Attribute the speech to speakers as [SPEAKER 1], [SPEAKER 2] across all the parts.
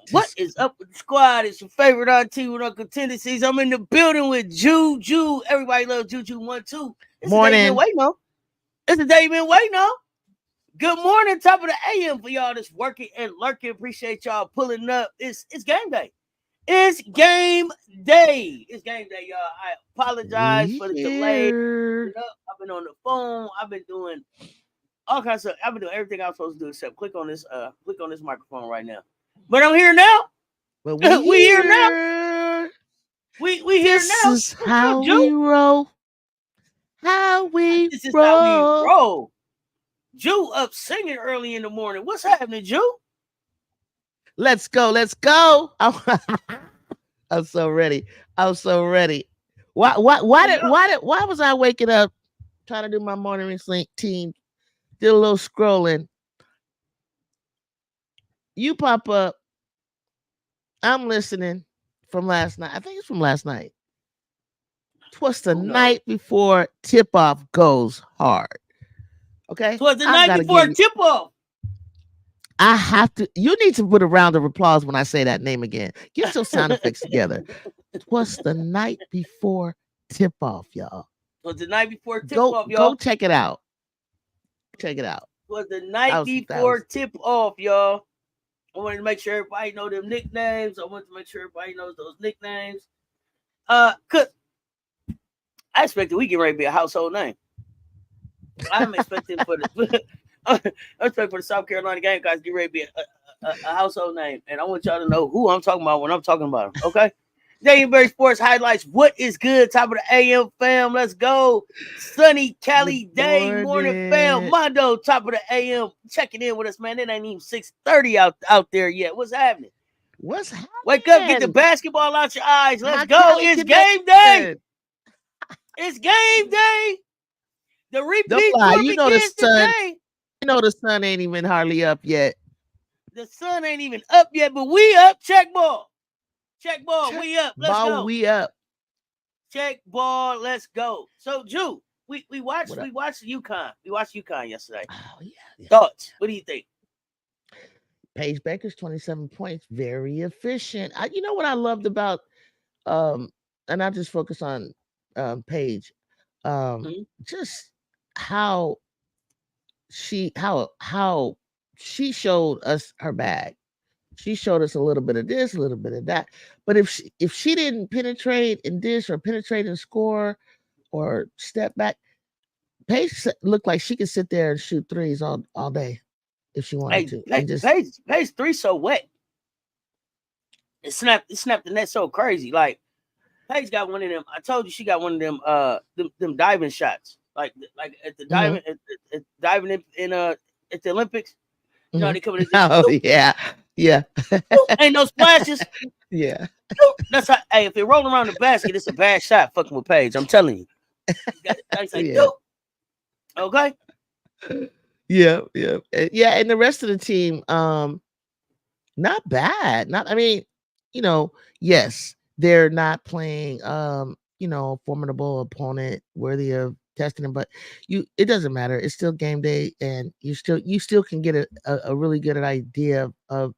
[SPEAKER 1] What is up with the squad? It's your favorite RT with Uncle Tendencies. I'm in the building with Juju. Everybody loves Juju 1-2. It's
[SPEAKER 2] morning.
[SPEAKER 1] The day you've been waiting on. It's the day you've been waiting on. Good morning, top of the AM for y'all that's working and lurking. Appreciate y'all pulling up. It's game day. It's game day. It's game day, y'all. I apologize for the delay. I've been on the phone. I've been doing all kinds of stuff. I've been doing everything I was supposed to do except click on this microphone right now. But I'm here now.
[SPEAKER 2] But
[SPEAKER 1] we here now. We here now.
[SPEAKER 2] This is how we roll.
[SPEAKER 1] This is how we roll. Ju up singing early in the morning. What's happening, Ju?
[SPEAKER 2] Let's go. I'm so ready. Why was I waking up trying to do my morning routine? Did a little scrolling. You pop up. I'm listening from last night. I think it's from last night. Twas the night before tip-off goes hard. Okay?
[SPEAKER 1] Twas the night before tip-off.
[SPEAKER 2] I have to. You need to put a round of applause when I say that name again. Get your sound effects together. Twas the night before tip-off, y'all.
[SPEAKER 1] Twas the night before tip-off, y'all.
[SPEAKER 2] Go check it out. Check it out.
[SPEAKER 1] Was the night before tip-off, y'all. I wanted to make sure everybody know them nicknames. I wanted to make sure everybody knows those nicknames. Cause I expected we get ready to be a household name. I'm expecting for the South Carolina game guys get ready to be a household name, and I want y'all to know who I'm talking about when I'm talking about them. Okay. Danbury Sports Highlights. What is good? Top of the AM fam. Let's go. Sunny Cali Day morning fam. Mondo, top of the AM. Checking in with us, man. It ain't even 6:30 out there yet. What's happening? Wake up, get the basketball out your eyes. Let's go. It's game day. It's game day. The repeat tour begins today.
[SPEAKER 2] You know the sun ain't even hardly up yet.
[SPEAKER 1] The sun ain't even up yet, but we up. Check ball. Check ball, we up. Let's go.
[SPEAKER 2] We up.
[SPEAKER 1] Check ball, let's go. So, Ju, we watched UConn. We watched UConn yesterday.
[SPEAKER 2] Oh yeah.
[SPEAKER 1] Thoughts? What do you think?
[SPEAKER 2] Paige Baker's 27 points, very efficient. You know what I loved about, and I just focus on Paige, just how she showed us her bag. She showed us a little bit of this, a little bit of that. But if she didn't penetrate and dish or penetrate and score or step back, Paige looked like she could sit there and shoot threes all day if she wanted to.
[SPEAKER 1] Paige three so wet. It snapped the net so crazy. Like Paige got one of them. I told you she got one of them diving shots. Like at the diving at diving in at the Olympics. You know, they come in.
[SPEAKER 2] Yeah.
[SPEAKER 1] Ain't no splashes.
[SPEAKER 2] Yeah.
[SPEAKER 1] That's how. Hey, if it roll around the basket, it's a bad shot. Fucking with Paige, I'm telling you. Okay.
[SPEAKER 2] Yeah. And the rest of the team, not bad. Yes, they're not playing, formidable opponent worthy of testing, but it doesn't matter. It's still game day, and you still can get a really good idea of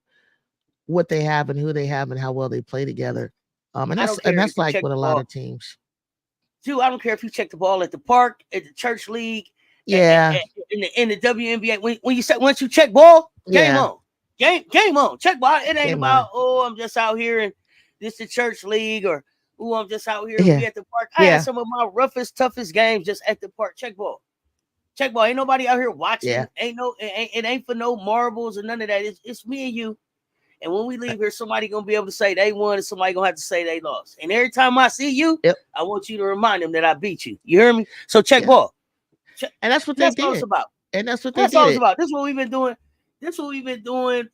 [SPEAKER 2] what they have and who they have and how well they play together. And that's like with a lot of teams.
[SPEAKER 1] Dude, I don't care if you check the ball at the park, at the church league,
[SPEAKER 2] in
[SPEAKER 1] the WNBA. Once you check ball, game on. Game on. Check ball. It ain't
[SPEAKER 2] Game
[SPEAKER 1] about,
[SPEAKER 2] on.
[SPEAKER 1] oh, I'm just out here and this the church league, or oh, I'm just out here. We
[SPEAKER 2] Yeah.
[SPEAKER 1] at the park. I had
[SPEAKER 2] Yeah.
[SPEAKER 1] some of my roughest, toughest games just at the park. Check ball. Check ball. Ain't nobody out here watching.
[SPEAKER 2] Yeah.
[SPEAKER 1] It ain't for no marbles or none of that. It's me and you. And when we leave here, somebody gonna be able to say they won, and somebody gonna have to say they lost. And every time I see you,
[SPEAKER 2] Yep.
[SPEAKER 1] I want you to remind them that I beat you. You hear me? So check
[SPEAKER 2] Yeah.
[SPEAKER 1] ball.
[SPEAKER 2] And that's what they
[SPEAKER 1] That's all it's
[SPEAKER 2] did.
[SPEAKER 1] about.
[SPEAKER 2] And that's what they
[SPEAKER 1] That's all it's
[SPEAKER 2] did.
[SPEAKER 1] about. This is what we've been doing. This is what we've been doing.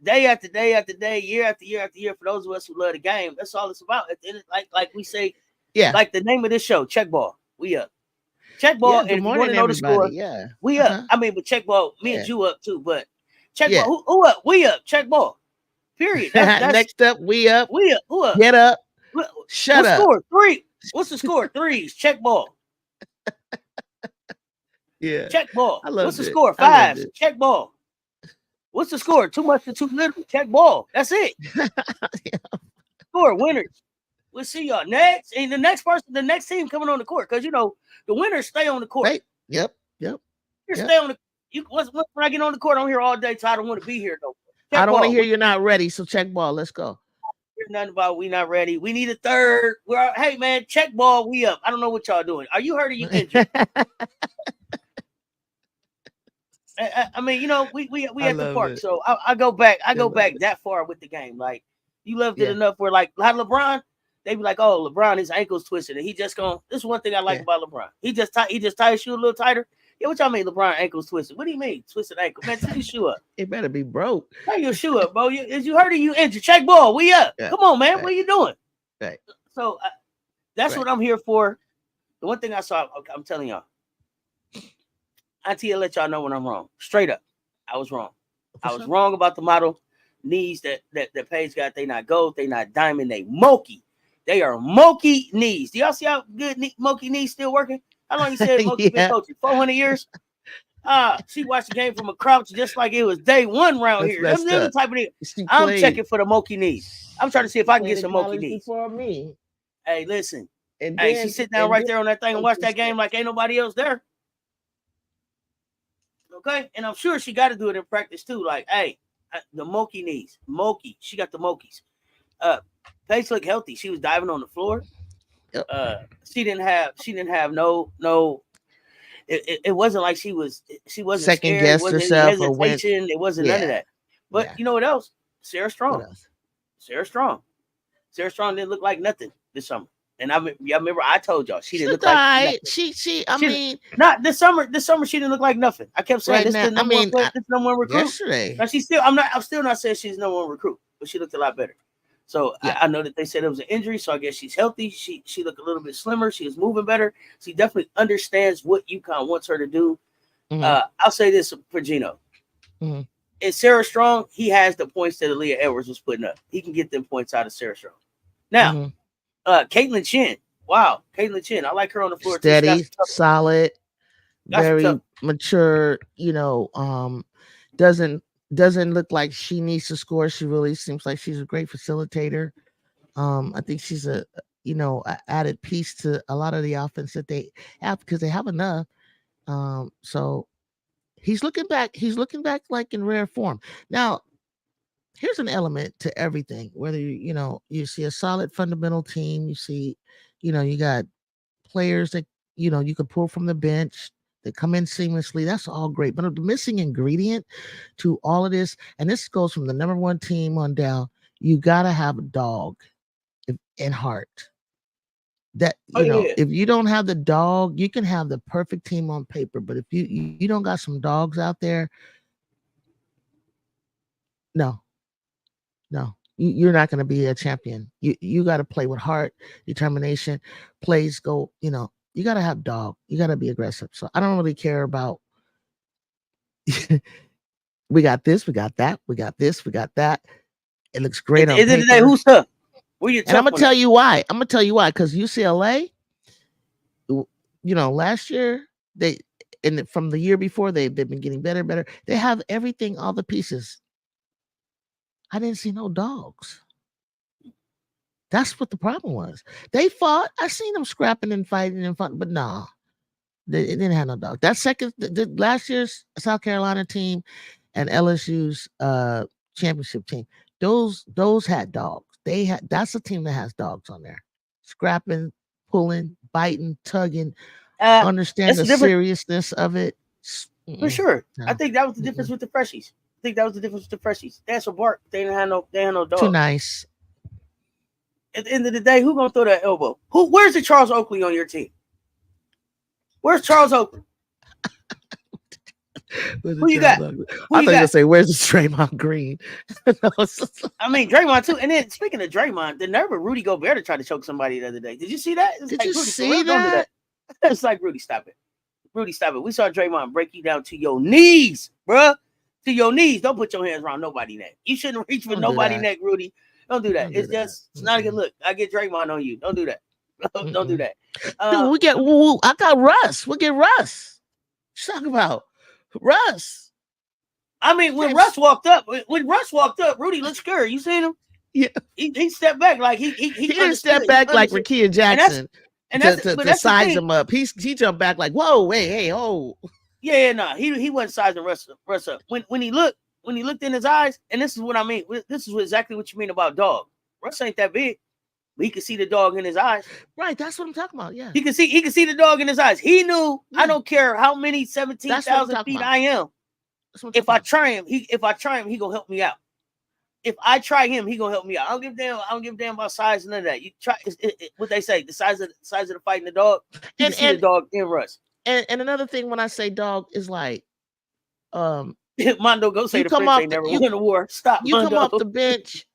[SPEAKER 1] Day after day after day, year after year after year. For those of us who love the game, that's all it's about. At the end, like we say,
[SPEAKER 2] Yeah.
[SPEAKER 1] like the name of this show, check ball. We up. Check ball.
[SPEAKER 2] Yeah.
[SPEAKER 1] And
[SPEAKER 2] Good
[SPEAKER 1] if you want
[SPEAKER 2] morning,
[SPEAKER 1] to know the score,
[SPEAKER 2] everybody. Yeah.
[SPEAKER 1] we up. I mean, but check ball. Me and
[SPEAKER 2] Yeah.
[SPEAKER 1] Jew up too. But check
[SPEAKER 2] Yeah.
[SPEAKER 1] ball. Who up? We up. Check ball. Period. That's
[SPEAKER 2] Next up, we up.
[SPEAKER 1] we up. Who up?
[SPEAKER 2] Get up. Shut
[SPEAKER 1] What's
[SPEAKER 2] up.
[SPEAKER 1] score? 3. What's the score? 3s. Check ball.
[SPEAKER 2] Yeah.
[SPEAKER 1] Check ball.
[SPEAKER 2] I love
[SPEAKER 1] What's the
[SPEAKER 2] it.
[SPEAKER 1] score?
[SPEAKER 2] I loved
[SPEAKER 1] 5s.
[SPEAKER 2] it.
[SPEAKER 1] Check ball. What's the score? Too much or too little? Check ball. That's it. Score winners. We'll see y'all next. And the next person, the next team coming on the court, because you know the winners stay on the court.
[SPEAKER 2] Right. Yep.
[SPEAKER 1] You stay on the. You when I get on the court, I'm here all day, so I don't want to be here though.
[SPEAKER 2] I don't want to hear you're not ready. So check ball. Let's go.
[SPEAKER 1] There's nothing about we not ready. We need a third. Hey man, check ball. We up. I don't know what y'all doing. Are you hurt or you injured? I mean, you know, we at the park,
[SPEAKER 2] it.
[SPEAKER 1] so I go back. I go back that far with the game. Like you loved it enough where, like LeBron, they be like, "Oh, LeBron, his ankle's twisted, and he just gonna." This is one thing I like about LeBron. He just tie his shoe a little tighter. Yeah, what y'all mean, LeBron ankle's twisted? What do you mean, twisted ankle? Man, tie your shoe up.
[SPEAKER 2] It better be broke.
[SPEAKER 1] Tie your shoe up, bro. Is you hurt or you injured? Check ball. We up.
[SPEAKER 2] Yeah.
[SPEAKER 1] Come on, man.
[SPEAKER 2] Right.
[SPEAKER 1] What are you doing?
[SPEAKER 2] Right.
[SPEAKER 1] So that's what I'm here for. The one thing I saw, I'm telling y'all, Auntie, I'll let y'all know when I'm wrong. Straight up, I was wrong. I was wrong about the model knees that Paige got. They not gold, they not diamond, they moky. They are moky knees. Do y'all see how good moky knees still working? How long you said moky been coaching? 400 years? She watched the game from a crouch just like it was day one round here. Them the type of knee. I'm checking for the moky knees. I'm trying to see if I can get some moky knees.
[SPEAKER 2] Before me.
[SPEAKER 1] Hey, listen. And hey, she sit down right there on that thing and watch that game like ain't nobody else there. Okay, and I'm sure she got to do it in practice too. Like, hey, the moky knees, moky. She got the mokies. Paige looked healthy. She was diving on the floor. Yep. She didn't have no. It wasn't like she wasn't
[SPEAKER 2] second
[SPEAKER 1] scared.
[SPEAKER 2] guess
[SPEAKER 1] Wasn't
[SPEAKER 2] herself
[SPEAKER 1] any hesitation. It wasn't none of that. But you know what else? Sarah Strong. Sarah Strong didn't look like nothing this summer. And I remember I told y'all she didn't look like nothing.
[SPEAKER 2] I mean,
[SPEAKER 1] not this summer. This summer she didn't look like nothing. I kept saying this is the number one player, this number one recruit.
[SPEAKER 2] Yesterday.
[SPEAKER 1] Now I'm still not saying she's number one recruit, but she looked a lot better. So I know that they said it was an injury, so I guess she's healthy. She looked a little bit slimmer. She was moving better. She definitely understands what UConn wants her to do. Mm-hmm. I'll say this for Gino. Mm-hmm. And Sarah Strong, he has the points that Aaliyah Edwards was putting up. He can get them points out of Sarah Strong. Now, Caitlin Chin. Wow, Caitlin Chin. I like her on the floor.
[SPEAKER 2] Steady, solid, very mature. You know, doesn't look like she needs to score. She really seems like she's a great facilitator. I think she's a added piece to a lot of the offense that they have because they have enough. So he's looking back like in rare form. Now, here's an element to everything. Whether you see a solid fundamental team, you see, you got players that you can pull from the bench that come in seamlessly. That's all great. But the missing ingredient to all of this, and this goes from the number one team on down, you gotta have a dog and heart. That if you don't have the dog, you can have the perfect team on paper, but if you don't got some dogs out there, no, you're not going to be a champion. You got to play with heart, determination. Plays go, you got to have dog. You got to be aggressive. So I don't really care about. We got this, we got that, we got this, we got that. It looks great on paper.
[SPEAKER 1] Is it who's tough?
[SPEAKER 2] And I'm gonna tell you why. Because UCLA, last year from the year before they've been getting better and better. They have everything, all the pieces. I didn't see no dogs. That's what the problem was. They fought. I seen them scrapping and fighting and fun, but nah, they didn't have no dog. That last year's South Carolina team, and LSU's championship team. Those had dogs. That's a team that has dogs on there. Scrapping, pulling, biting, tugging, understand
[SPEAKER 1] That's
[SPEAKER 2] the
[SPEAKER 1] the difference
[SPEAKER 2] seriousness of it.
[SPEAKER 1] for sure. I
[SPEAKER 2] No.
[SPEAKER 1] think that was the difference with the freshies. I think that was the difference with the freshies. They had some bark. They didn't have no. They had no
[SPEAKER 2] Too
[SPEAKER 1] dogs.
[SPEAKER 2] nice.
[SPEAKER 1] At the end of the day, who gonna throw that elbow? Where's the Charles Oakley on your team? Where's Charles Oakley? Who you got?
[SPEAKER 2] I
[SPEAKER 1] Who
[SPEAKER 2] thought you
[SPEAKER 1] you
[SPEAKER 2] were gonna
[SPEAKER 1] got?
[SPEAKER 2] say, "Where's the Draymond Green?" No,
[SPEAKER 1] I mean, Draymond too. And then speaking of Draymond, the nerve of Rudy Gobert to try to choke somebody the other day. Did you see that? It's
[SPEAKER 2] Did
[SPEAKER 1] like
[SPEAKER 2] you
[SPEAKER 1] Rudy, for
[SPEAKER 2] see
[SPEAKER 1] real, don't do that.
[SPEAKER 2] that?
[SPEAKER 1] It's like Rudy, stop it. Rudy, stop it. We saw Draymond break you down to your knees, bruh. To your knees. Don't put your hands around nobody's neck. You shouldn't reach for
[SPEAKER 2] Don't do
[SPEAKER 1] nobody's
[SPEAKER 2] that.
[SPEAKER 1] neck, Rudy. Don't do that.
[SPEAKER 2] Don't do
[SPEAKER 1] It's
[SPEAKER 2] that.
[SPEAKER 1] just, it's not a good look. I get Draymond on you. Don't do that. Don't do that.
[SPEAKER 2] Dude, we get. I got Russ. We'll get Russ. What you talking about? Russ.
[SPEAKER 1] I mean, when Russ walked up, Rudy looked scared. You seen him?
[SPEAKER 2] Yeah.
[SPEAKER 1] He stepped back like he
[SPEAKER 2] didn't step back like Rakia Jackson to size him up. He jumped back like, whoa, hey, oh.
[SPEAKER 1] Yeah, no, he wasn't sizing Russ up. When he looked in his eyes, and this is what I mean. This is exactly what you mean about dog. Russ ain't that big, but he could see the dog in his eyes.
[SPEAKER 2] Right, that's what I'm talking about. Yeah,
[SPEAKER 1] he could see the dog in his eyes. He knew. I don't care how many 17,000 feet I am. If I try him, he gonna help me out. If I try him, he gonna help me out. I don't give a damn about size, none of that. You try what they say, the size of the fight in the dog. You can see the dog in Russ.
[SPEAKER 2] And another thing when I say dog is like,
[SPEAKER 1] Mondo, go say the French ain't never won a war. Stop.
[SPEAKER 2] You
[SPEAKER 1] Mondo.
[SPEAKER 2] come off the bench.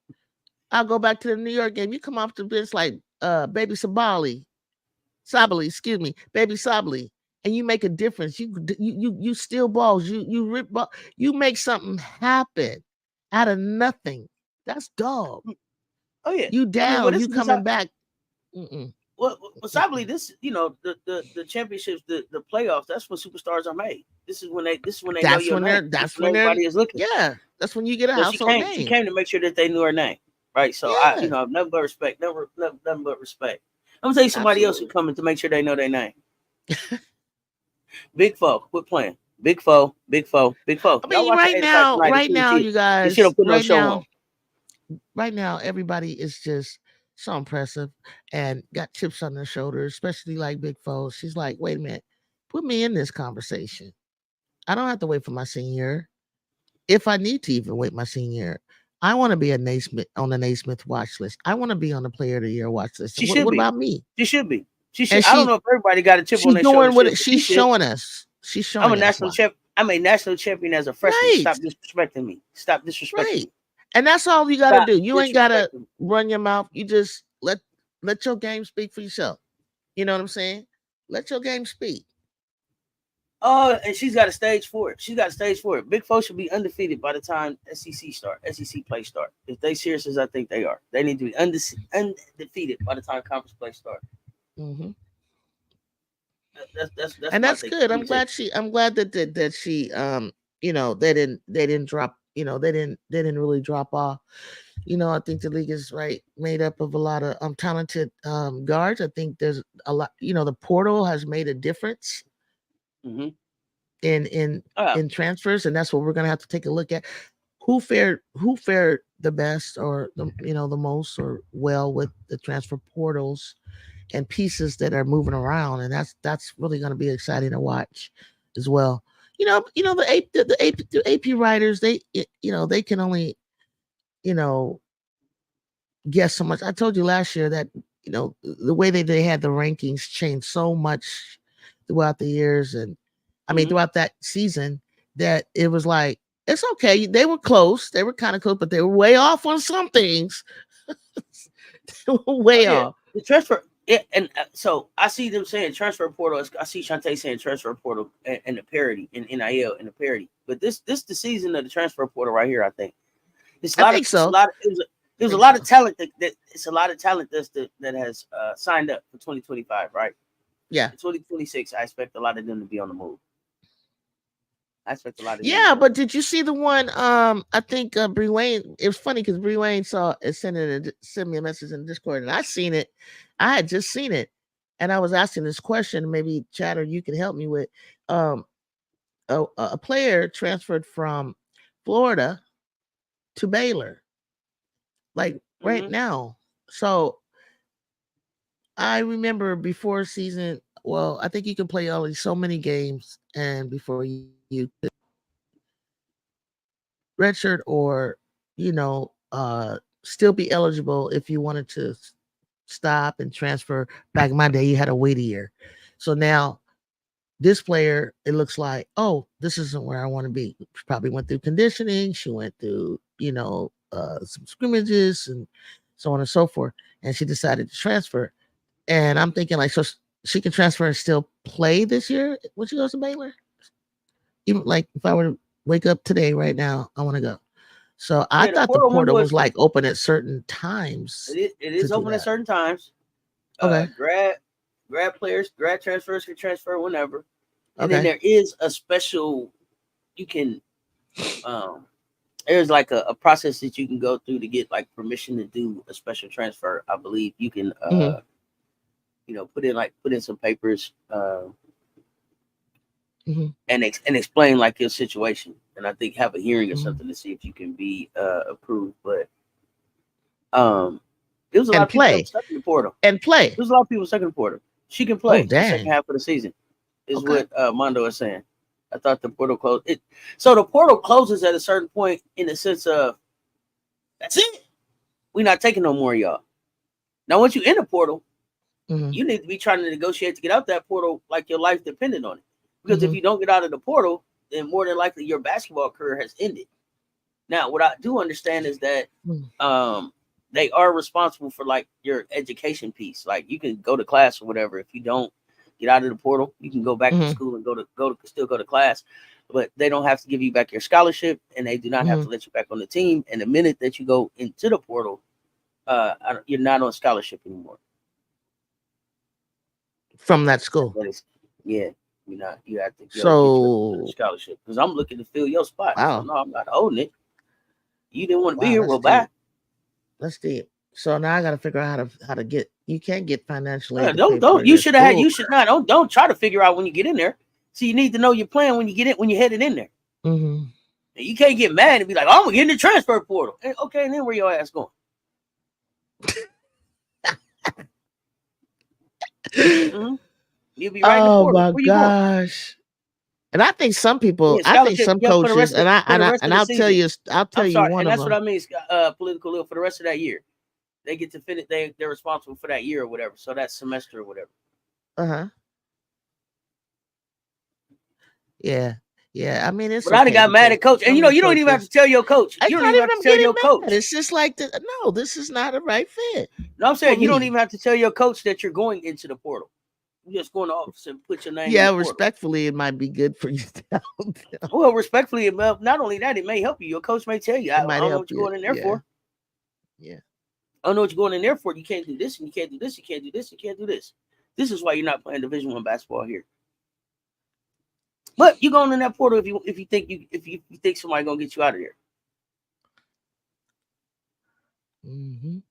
[SPEAKER 2] I'll go back to the New York game. You come off the bench like Baby Sabali, excuse me, Baby Sabali, and you make a difference. You steal balls. You rip ball. You make something happen out of nothing. That's dog.
[SPEAKER 1] Oh yeah.
[SPEAKER 2] You down. You coming back.
[SPEAKER 1] Well, Sabali, this the championships, the playoffs. That's when superstars are made. This is when they know your name. That's when everybody is looking.
[SPEAKER 2] Yeah, that's when you get a household name.
[SPEAKER 1] She came to make sure that they knew her name. Right, so I, nothing but respect. Nothing but respect. I'm gonna tell you somebody else who coming to make sure they know their name. Big Foe, quit playing. Big Foe.
[SPEAKER 2] I mean, right now, you guys. They should have put no show on. Right now, everybody is just so impressive and got chips on their shoulders, especially like Big Foe. She's like, wait a minute, put me in this conversation. I don't have to wait for my senior. If I need to even wait my senior. I want to be on the Naismith watch list. I want to be on the Player of the Year watch list. What about me?
[SPEAKER 1] She should be. She should. I don't know if everybody got a chip on their shoulder.
[SPEAKER 2] She's showing us. She's showing.
[SPEAKER 1] I'm a national champ. I'm a national champion as a freshman. Right. Stop disrespecting me. Stop disrespecting me.
[SPEAKER 2] And that's all you got to do. You ain't got to run your mouth. You just let your game speak for yourself. You know what I'm saying? Let your game speak.
[SPEAKER 1] Oh, and she's got a stage for it. Big Foe should be undefeated by the time SEC play start. If they serious as I think they are, they need to be undefeated by the time conference play start.
[SPEAKER 2] Mm-hmm.
[SPEAKER 1] That's
[SPEAKER 2] good. I'm glad that she they didn't drop. They didn't really drop off. I think the league is made up of a lot of talented guards. I think there's a lot. The portal has made a difference.
[SPEAKER 1] Mm-hmm.
[SPEAKER 2] In transfers, and that's what we're gonna have to take a look at. Who fared the best or the most or well with the transfer portals and pieces that are moving around, and that's really gonna be exciting to watch as well. The AP writers, they can only guess so much. I told you last year that the way they had the rankings changed so much throughout the years, and I mean, throughout that season, that it was like, it's okay. They were close. They were kind of close, but they were way off on some things. Way off.
[SPEAKER 1] The transfer, and so I see them saying transfer portal. I see Shantae saying transfer portal and the parity in NIL and the parity. But this the season of the transfer portal right here. I think it's a lot there's a lot of talent that has signed up for 2025, right?
[SPEAKER 2] Yeah.
[SPEAKER 1] 2026, I expect a lot of them to be on the move.
[SPEAKER 2] Yeah, but did you see the one? I think Bree Wayne. It was funny because Bree Wayne sent me a message in Discord, and I seen it. I had just seen it, and I was asking this question. Maybe Chatter, you can help me with. A player transferred from Florida to Baylor, like right now. So I remember before season. Well, I think you can play only so many games, and before you redshirt or still be eligible if you wanted to stop and transfer. Back in my day, you had to wait a year. So now this player, it looks like, oh, this isn't where I want to be. She probably went through conditioning. She went through, some scrimmages and so on and so forth. And she decided to transfer. And I'm thinking, like, so she can transfer and still play this year when she goes to Baylor. Even like if I were to wake up today, right now, I want to go. So I thought the portal was like open at certain times.
[SPEAKER 1] It is open at certain times.
[SPEAKER 2] Okay.
[SPEAKER 1] Grad players, grad transfers can transfer whenever. And then there is a special, you can, there's like a process that you can go through to get like permission to do a special transfer. I believe you can, put in some papers, and explain like your situation. And I think have a hearing or something to see if you can be approved. But there was a lot of people stuck in the portal.
[SPEAKER 2] And play.
[SPEAKER 1] There's a lot of people stuck in the portal. She can play the second half of the season, is what Mondo is saying. I thought the portal closed. So the portal closes at a certain point in the sense of, that's it. We're not taking no more of y'all. Now, once you're in the portal, you need to be trying to negotiate to get out that portal like your life depended on it. Because if you don't get out of the portal, then more than likely your basketball career has ended. Now, what I do understand is that they are responsible for like your education piece. Like you can go to class or whatever. If you don't get out of the portal, you can go back to school and still go to class. But they don't have to give you back your scholarship, and they do not have to let you back on the team. And the minute that you go into the portal, you're not on scholarship anymore
[SPEAKER 2] from that school.
[SPEAKER 1] Yeah. You have to get your scholarship because I'm looking to fill your spot.
[SPEAKER 2] Wow.
[SPEAKER 1] So no, I'm not holding it. You didn't want to be here. Well, bye.
[SPEAKER 2] That's deep. So now I got to figure out how to get. You can't get financially.
[SPEAKER 1] Don't. You should have had. You should not. Don't try to figure out when you get in there. So you need to know your plan when you get in. When you're headed in there. And you can't get mad and be like, "Oh, I'm gonna get in the transfer portal." And, okay, and then where your ass going? You'll be right in the portal.
[SPEAKER 2] Oh my gosh! And I think some people, I think some coaches, and I'll tell you one.
[SPEAKER 1] And that's what I mean. Political legal for the rest of that year, they get to finish. They're responsible for that year or whatever. So that semester or whatever.
[SPEAKER 2] Yeah. I mean, it's.
[SPEAKER 1] But I got mad at coach, and you don't even have to tell your coach. You don't even have to tell your coach.
[SPEAKER 2] It's just like no, this is not a right fit.
[SPEAKER 1] No, I'm saying you don't even have to tell your coach that you're going into the portal. You just go in the office and put your name.
[SPEAKER 2] Yeah, respectfully, it might be good for you.
[SPEAKER 1] Well, respectfully, not only that, it may help you. Your coach may tell you, I don't know what you're going in there for.
[SPEAKER 2] Yeah.
[SPEAKER 1] I don't know what you're going in there for. You can't do this, and you can't do this. You can't do this. You can't do this. This is why you're not playing Division I basketball here. But you going in that portal if you think somebody gonna get you out of there. You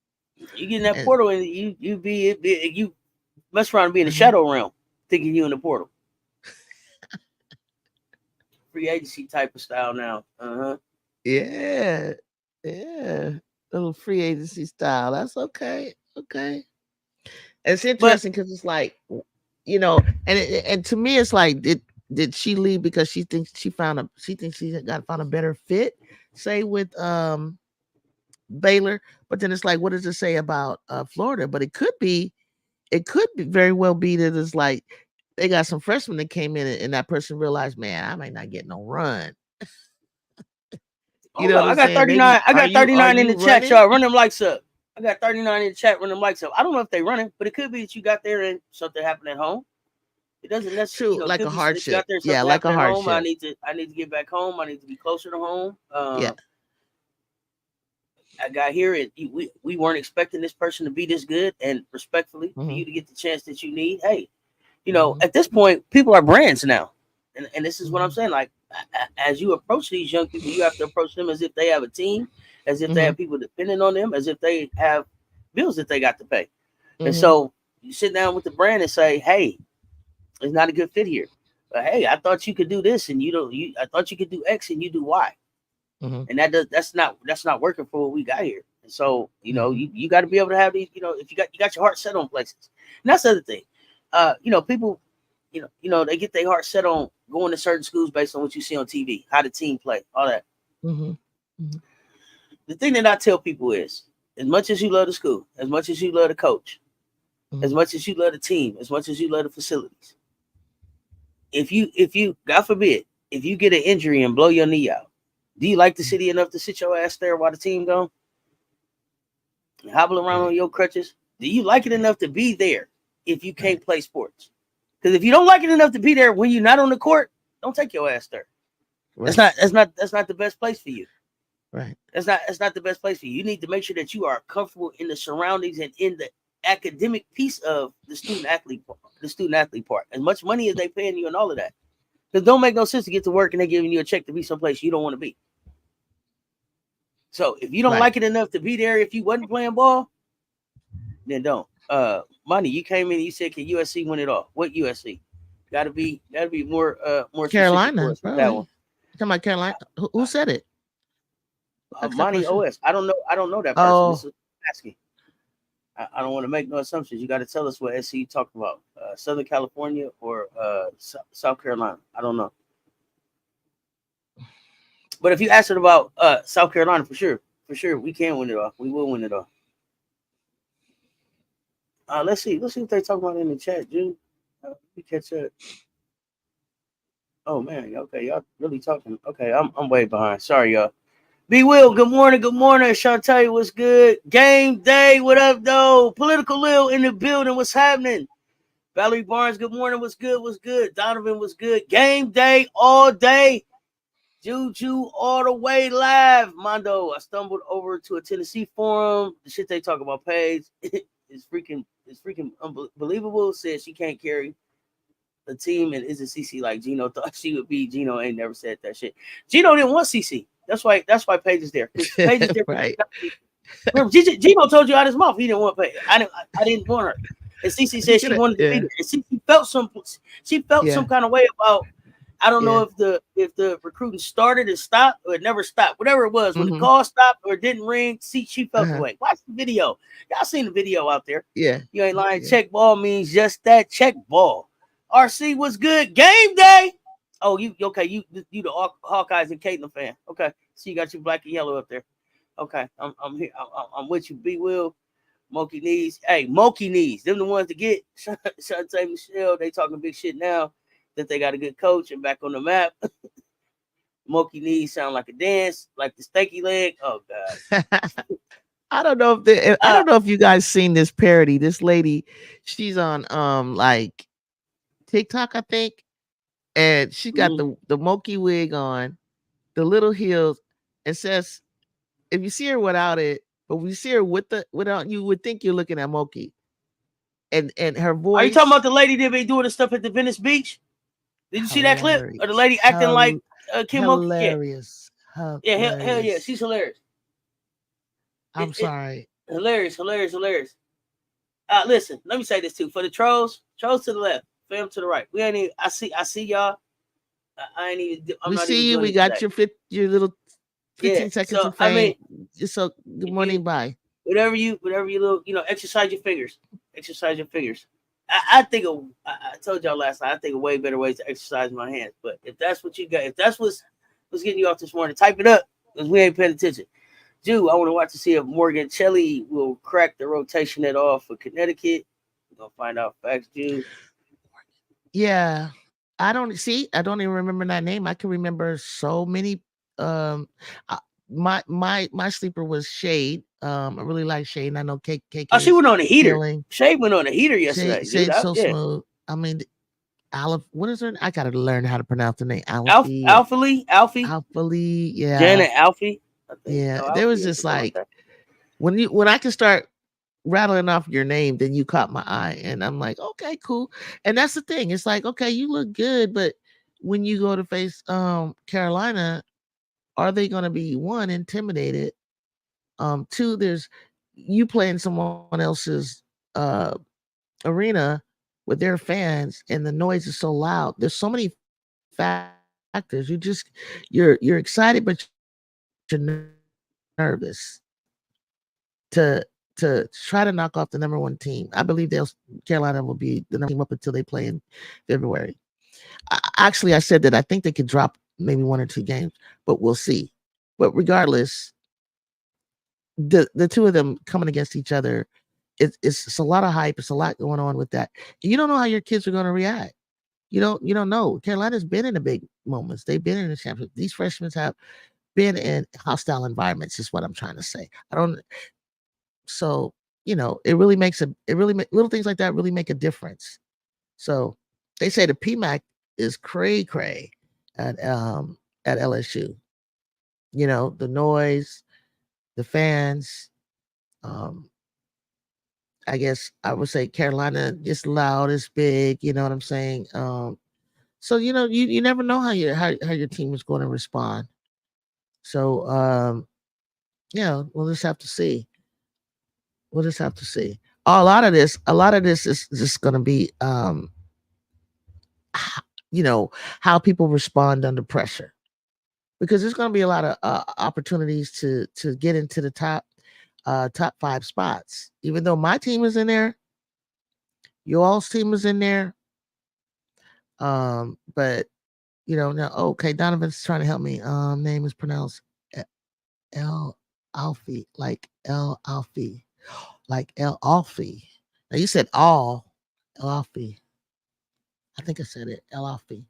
[SPEAKER 1] get in that portal and you mess around and be in the shadow realm, thinking you in the portal. Free agency type of style now.
[SPEAKER 2] Yeah. Little free agency style. That's okay. It's interesting because it's like, and to me, it's like, did she leave because she thinks she found a better fit, say with Baylor? But then it's like, what does it say about Florida? But it could very well be that it's like they got some freshmen that came in and that person realized, man, I might not get no run.
[SPEAKER 1] I got 39. I got 39 in the chat, y'all. Run them lights up. I got 39 in the chat. Run them lights up. I don't know if they running, but it could be that you got there and something happened at home. It doesn't necessarily
[SPEAKER 2] like a hardship. Yeah, like a hardship.
[SPEAKER 1] I need to get back home. I need to be closer to home. I got here and we weren't expecting this person to be this good, and respectfully for you to get the chance that you need. Hey, at this point, people are brands now, and this is what I'm saying. Like, as you approach these young people, you have to approach them as if they have a team, as if they have people depending on them, as if they have bills that they got to pay. And so you sit down with the brand and say, hey, it's not a good fit here. But hey, I thought you could do this, and I thought you could do X, and you do Y. and that's not working for what we got here. And so you got to be able to have these. If you got your heart set on places, and that's the other thing. People, they get their heart set on going to certain schools based on what you see on TV, how the team play, all that. The thing that I tell people is, as much as you love the school, as much as you love the coach, as much as you love the team, as much as you love the facilities, if you, God forbid, if you get an injury and blow your knee out, do you like the city enough to sit your ass there while the team gone? And hobble around on your crutches? Do you like it enough to be there if you can't play sports? Because if you don't like it enough to be there when you're not on the court, don't take your ass there. Right. That's not the best place for you.
[SPEAKER 2] Right.
[SPEAKER 1] That's not the best place for you. You need to make sure that you are comfortable in the surroundings and in the academic piece of the student athlete part. As much money as they paying you and all of that. Because don't make no sense to get to work and they're giving you a check to be someplace you don't want to be. So if you don't like it enough to be there, if you wasn't playing ball, then don't. Money, you came in and you said, can USC win it all? What USC? Gotta be more
[SPEAKER 2] Carolina. That one. You talking about Carolina? Who said it?
[SPEAKER 1] Monty OS. I don't know that person. This is asking. I don't want to make no assumptions. You got to tell us what SC you talked about. Southern California or South Carolina. I don't know. But if you asked it about South Carolina, for sure, we can win it all. We will win it all. Let's see what they talk about in the chat, Jude. We catch up. Oh man, okay, y'all really talking. Okay, I'm way behind. Sorry, y'all. B Will, good morning. Shantae, what's good? Game day, what up, though? Political Lil in the building, what's happening? Valerie Barnes, good morning, what's good? Donovan, what's good? Game day all day. Juju all the way live. Mondo, I stumbled over to a Tennessee forum. The shit they talk about page is freaking unbelievable. Says she can't carry the team and isn't CC like Gino thought she would be. Gino ain't never said that shit. Gino didn't want CC. That's why Paige is there. Paige is there.
[SPEAKER 2] Right.
[SPEAKER 1] Remember, Gino told you out his mouth he didn't want Paige. I didn't want her. And CC said she wanted to be there. And CC felt some kind of way about. I don't know if the recruiting started and stopped or it never stopped. Whatever it was, when the call stopped or it didn't ring, she felt the way. Watch the video. Y'all seen the video out there.
[SPEAKER 2] Yeah.
[SPEAKER 1] You ain't lying. Yeah. Check ball means just that. Check ball. RC was good. Game day. Oh, you okay? You the Hawkeyes and Caitlin fan. Okay, so you got your black and yellow up there. Okay, I'm here. I'm with you. B Will, Monkey Knees. Hey, Monkey Knees. Them the ones to get. Shantae Michelle. They talking big shit now that they got a good coach and back on the map. Monkey Knees sound like a dance, like the stanky leg. Oh God.
[SPEAKER 2] I don't know if you guys seen this parody. This lady, she's on like TikTok, I think. And she got the monkey wig on, the little heels, and says, if you see her without it, but when you see her without, you would think you're looking at Moki. And her voice.
[SPEAKER 1] Are you talking about the lady that been doing the stuff at the Venice Beach? Did you see that clip? Or the lady acting like Kim Moki?
[SPEAKER 2] Hilarious.
[SPEAKER 1] Yeah, hell yeah. She's hilarious.
[SPEAKER 2] I'm sorry.
[SPEAKER 1] Hilarious. Listen, let me say this too. For the trolls to the left. Fam to the right. We ain't even. I see y'all. I ain't even.
[SPEAKER 2] We see you. We got your little 15 seconds of fame. I mean, just so good morning. Bye.
[SPEAKER 1] Whatever you little, exercise your fingers. I think I told y'all last night. I think a way better way to exercise my hands. But if that's what you got, if that's what's getting you off this morning, type it up because we ain't paying attention. Jew, I want to watch to see if Morgan Shelley will crack the rotation at all for Connecticut. We're gonna find out facts, Jew.
[SPEAKER 2] Yeah, I don't even remember that name. I can remember so many. My sleeper was Shade. I really like Shade. And I know Cake.
[SPEAKER 1] She went on a heater. Shade went on a heater yesterday.
[SPEAKER 2] Shade's so smooth. I mean, what is her? I gotta learn how to pronounce the name.
[SPEAKER 1] Alfie.
[SPEAKER 2] Yeah.
[SPEAKER 1] Janet Alfie.
[SPEAKER 2] Yeah, there was just like when I can start rattling off your name, then you caught my eye, and I'm like, okay, cool. And that's the thing. It's like, okay, you look good, but when you go to face Carolina, are they going to be one intimidated? Two, there's you playing someone else's arena with their fans, and the noise is so loud. There's so many factors. You're excited, but nervous to try to knock off the number one team. I believe Carolina will be the number team up until they play in February. Actually, I said that I think they could drop maybe 1 or 2 games, but we'll see. But regardless, the two of them coming against each other, it's a lot of hype. It's a lot going on with that. You don't know how your kids are going to react. You don't know. Carolina's been in the big moments. They've been in the championship. These freshmen have been in hostile environments. Is what I'm trying to say. I don't. So it really makes little things like that really make a difference. So they say the PMAC is cray cray at LSU. The noise, the fans. I guess I would say Carolina is loud, is big. You know what I'm saying? So you never know how your team is going to respond. So we'll just have to see. We'll just have to see. A lot of this is just going to be how people respond under pressure, because there's going to be a lot of opportunities to get into the top 5 spots. Even though my team is in there, your all's team is in there. But now, okay, Donovan's trying to help me. Name is pronounced El Alfie, like El Alfie, like El Alfie. Now you said all El Alfie. I think I said it, El Alfie.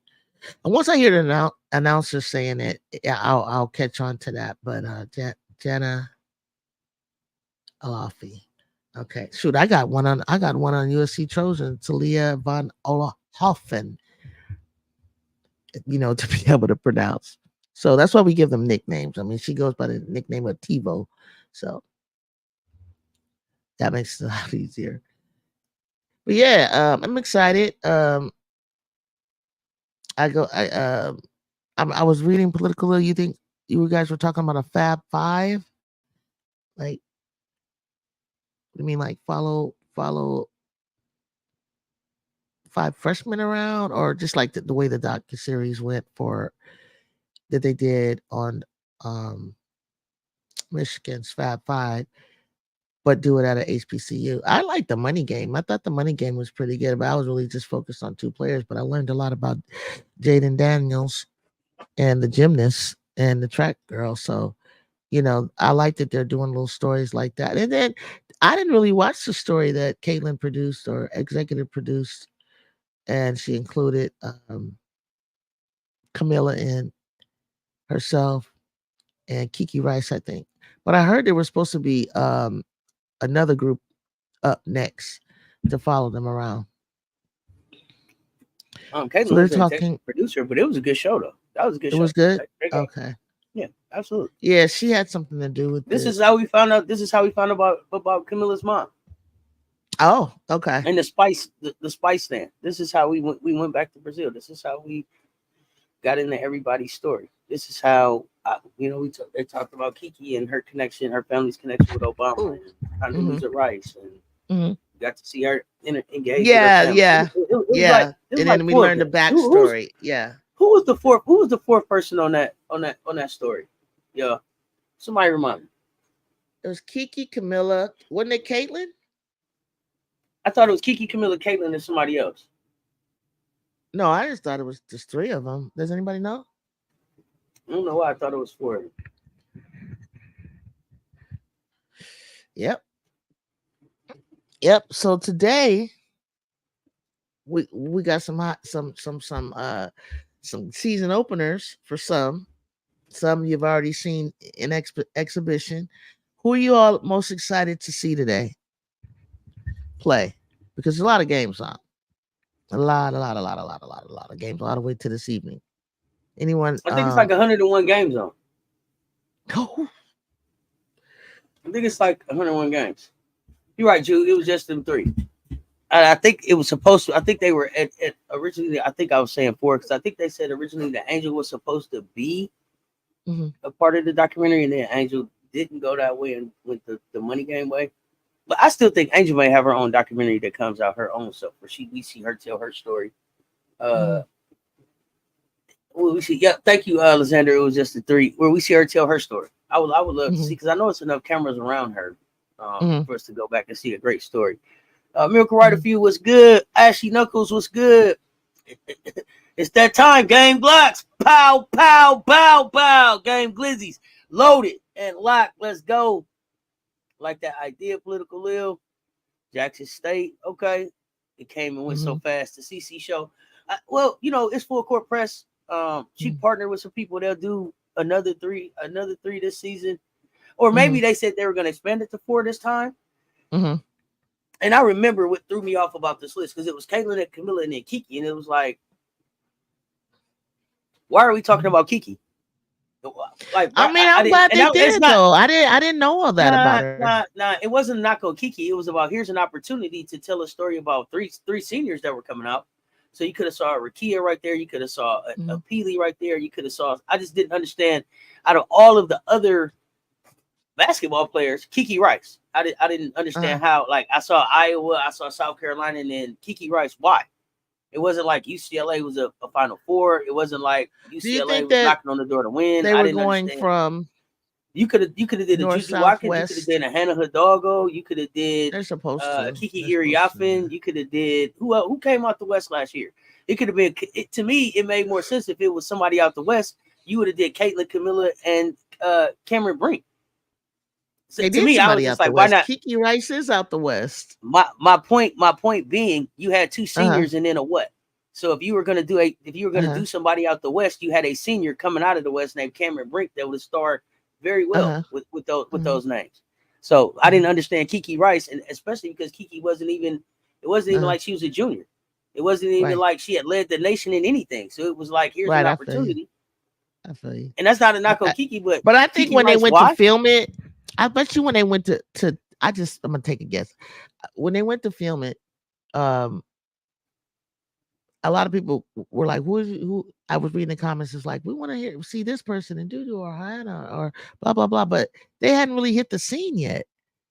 [SPEAKER 2] And once I hear the announcer saying it, I'll catch on to that. But Jenna Alafi. Okay, shoot, I got one on USC Trojan, Talia von Olhoffen. To be able to pronounce. So that's why we give them nicknames. I mean, she goes by the nickname of Tivo, so that makes it a lot easier. But yeah, I'm excited. I was reading Political. You think you guys were talking about a Fab Five? Like, you mean like follow 5 freshmen around, or just like the way the docu-series went that they did on Michigan's Fab Five, but do it at a HBCU. I like the money game. I thought the money game was pretty good, but I was really just focused on 2 players. But I learned a lot about Jaden Daniels and the gymnast and the track girl. So, I like that they're doing little stories like that. And then I didn't really watch the story that Caitlin produced or executive produced, and she included Camilla and herself and Kiki Rice, I think. But I heard there was supposed to be another group up next to follow them around.
[SPEAKER 1] Caitlin
[SPEAKER 2] so
[SPEAKER 1] was
[SPEAKER 2] they're talking
[SPEAKER 1] producer, but it was a good show though. That was a good show.
[SPEAKER 2] It was good. Okay.
[SPEAKER 1] Yeah, absolutely.
[SPEAKER 2] Yeah, she had something to do with
[SPEAKER 1] this. Is how we found out. This is how we found out about Camilla's mom.
[SPEAKER 2] Oh, okay.
[SPEAKER 1] And the spice stand. This is how we went back to Brazil. This is how we got into everybody's story. This is how they talked about Kiki and her connection, her family's connection with Obama and Condoleezza Rice, and got to see her engage.
[SPEAKER 2] Yeah,
[SPEAKER 1] with her
[SPEAKER 2] yeah. And then we learned the backstory.
[SPEAKER 1] Who was the fourth person on that story? Yeah, somebody remind me.
[SPEAKER 2] It was Kiki, Camilla. Wasn't it Caitlin?
[SPEAKER 1] I thought it was Kiki, Camilla, Caitlin, and somebody else.
[SPEAKER 2] No, I just thought it was just 3 of them. Does anybody know?
[SPEAKER 1] I don't know why I thought it was 4 of them.
[SPEAKER 2] Yep. So today we got some season openers for some. Some you've already seen in exhibition. Who are you all most excited to see today play? Because there's a lot of games on. A lot of games all the way to this evening. Anyone?
[SPEAKER 1] I think it's like 101 games on.
[SPEAKER 2] Oh.
[SPEAKER 1] I think it's like 101 games. You're right, Juju. It was just them 3. I think it was supposed to. I think they were at originally. I think I was saying 4 because I think they said originally that Angel was supposed to be a part of the documentary, and then Angel didn't go that way and went the money game way. But I still think Angel may have her own documentary that comes out her own self, where we see her tell her story. We see. Yeah, thank you, Alexander. It was just the 3 where we see her tell her story. I would love to see,
[SPEAKER 2] Mhm.
[SPEAKER 1] because I know it's enough cameras around her
[SPEAKER 2] Mhm.
[SPEAKER 1] for us to go back and see a great story. Miracle Rider
[SPEAKER 2] Mhm.
[SPEAKER 1] Feud was good. Ashley Knuckles was good. It's that time. Game blocks. Pow, pow, pow, pow. Game glizzies. Loaded and locked. Let's go. Like that idea, political Lil. Jackson State. Okay. It came and went so
[SPEAKER 2] Mhm.
[SPEAKER 1] fast. The CC show. Well, it's full court press. She
[SPEAKER 2] Mhm.
[SPEAKER 1] partnered with some people. They'll do another three this season. Or maybe
[SPEAKER 2] Mhm.
[SPEAKER 1] they said they were going to expand it to 4 this time.
[SPEAKER 2] Mhm.
[SPEAKER 1] And I remember what threw me off about this list, because it was Caitlyn and Camilla and then Kiki. And it was like, why are we talking
[SPEAKER 2] Mhm.
[SPEAKER 1] about Kiki? Like,
[SPEAKER 2] I mean,
[SPEAKER 1] I
[SPEAKER 2] I'm
[SPEAKER 1] didn't,
[SPEAKER 2] glad
[SPEAKER 1] and
[SPEAKER 2] they
[SPEAKER 1] that,
[SPEAKER 2] did
[SPEAKER 1] it's
[SPEAKER 2] it
[SPEAKER 1] not,
[SPEAKER 2] though. I didn't know all that about her.
[SPEAKER 1] nah. It wasn't Nako Kiki. It was about, here's an opportunity to tell a story about three seniors that were coming out. So you could have saw Rakia right there. You could have saw a
[SPEAKER 2] Mhm.
[SPEAKER 1] Peely right there. You could have saw. I just didn't understand. Out of all of the other basketball players, Kiki Rice. I didn't
[SPEAKER 2] Uh,
[SPEAKER 1] understand how. Like, I saw Iowa, I saw South Carolina, and then Kiki Rice. Why? It wasn't like UCLA was a Final Four. It wasn't like
[SPEAKER 2] do you
[SPEAKER 1] UCLA
[SPEAKER 2] think
[SPEAKER 1] was
[SPEAKER 2] that
[SPEAKER 1] knocking on the door to win.
[SPEAKER 2] they
[SPEAKER 1] I
[SPEAKER 2] were
[SPEAKER 1] didn't
[SPEAKER 2] going
[SPEAKER 1] understand.
[SPEAKER 2] from
[SPEAKER 1] You could have did a
[SPEAKER 2] north,
[SPEAKER 1] Juju
[SPEAKER 2] south,
[SPEAKER 1] Watkins. You could have
[SPEAKER 2] west?
[SPEAKER 1] did a Hannah Hidalgo. You could have did
[SPEAKER 2] They're supposed
[SPEAKER 1] a
[SPEAKER 2] to.
[SPEAKER 1] Kiki
[SPEAKER 2] They're supposed to do
[SPEAKER 1] Iriafen.
[SPEAKER 2] that.
[SPEAKER 1] You could have did who came out the West last year. It could have been, to me. It made more sense if it was somebody out the West. You would have did Caitlyn, Camilla, and Cameron Brink. So
[SPEAKER 2] They
[SPEAKER 1] to
[SPEAKER 2] did
[SPEAKER 1] me, I was
[SPEAKER 2] somebody
[SPEAKER 1] just
[SPEAKER 2] out the
[SPEAKER 1] like, why
[SPEAKER 2] west.
[SPEAKER 1] not?
[SPEAKER 2] Kiki Rice is out the west.
[SPEAKER 1] My point being, you had 2
[SPEAKER 2] Uh huh.
[SPEAKER 1] seniors and then a what? So if you were gonna do
[SPEAKER 2] Uh
[SPEAKER 1] somebody out the West, you had a senior coming out of the West named Cameron Brink that would start very well
[SPEAKER 2] huh.
[SPEAKER 1] with those with
[SPEAKER 2] Uh
[SPEAKER 1] those names. So I
[SPEAKER 2] huh.
[SPEAKER 1] didn't understand Kiki Rice, and especially because Kiki wasn't even
[SPEAKER 2] Uh-huh.
[SPEAKER 1] like she was a junior. It wasn't even
[SPEAKER 2] Right.
[SPEAKER 1] like she had led the nation in anything. So it was like, here's an
[SPEAKER 2] Right. I feel you.
[SPEAKER 1] opportunity,
[SPEAKER 2] I feel you.
[SPEAKER 1] and that's not a knock on
[SPEAKER 2] I,
[SPEAKER 1] Kiki, but
[SPEAKER 2] but I think
[SPEAKER 1] Kiki
[SPEAKER 2] when they
[SPEAKER 1] Rice,
[SPEAKER 2] went to
[SPEAKER 1] why?
[SPEAKER 2] film it, I bet you when they went to I'm gonna take a guess. When they went to film it, um, a lot of people were like, who?" I was reading the comments. It's like, we want to see this person and Juju or Hannah or blah blah blah. But they hadn't really hit the scene yet.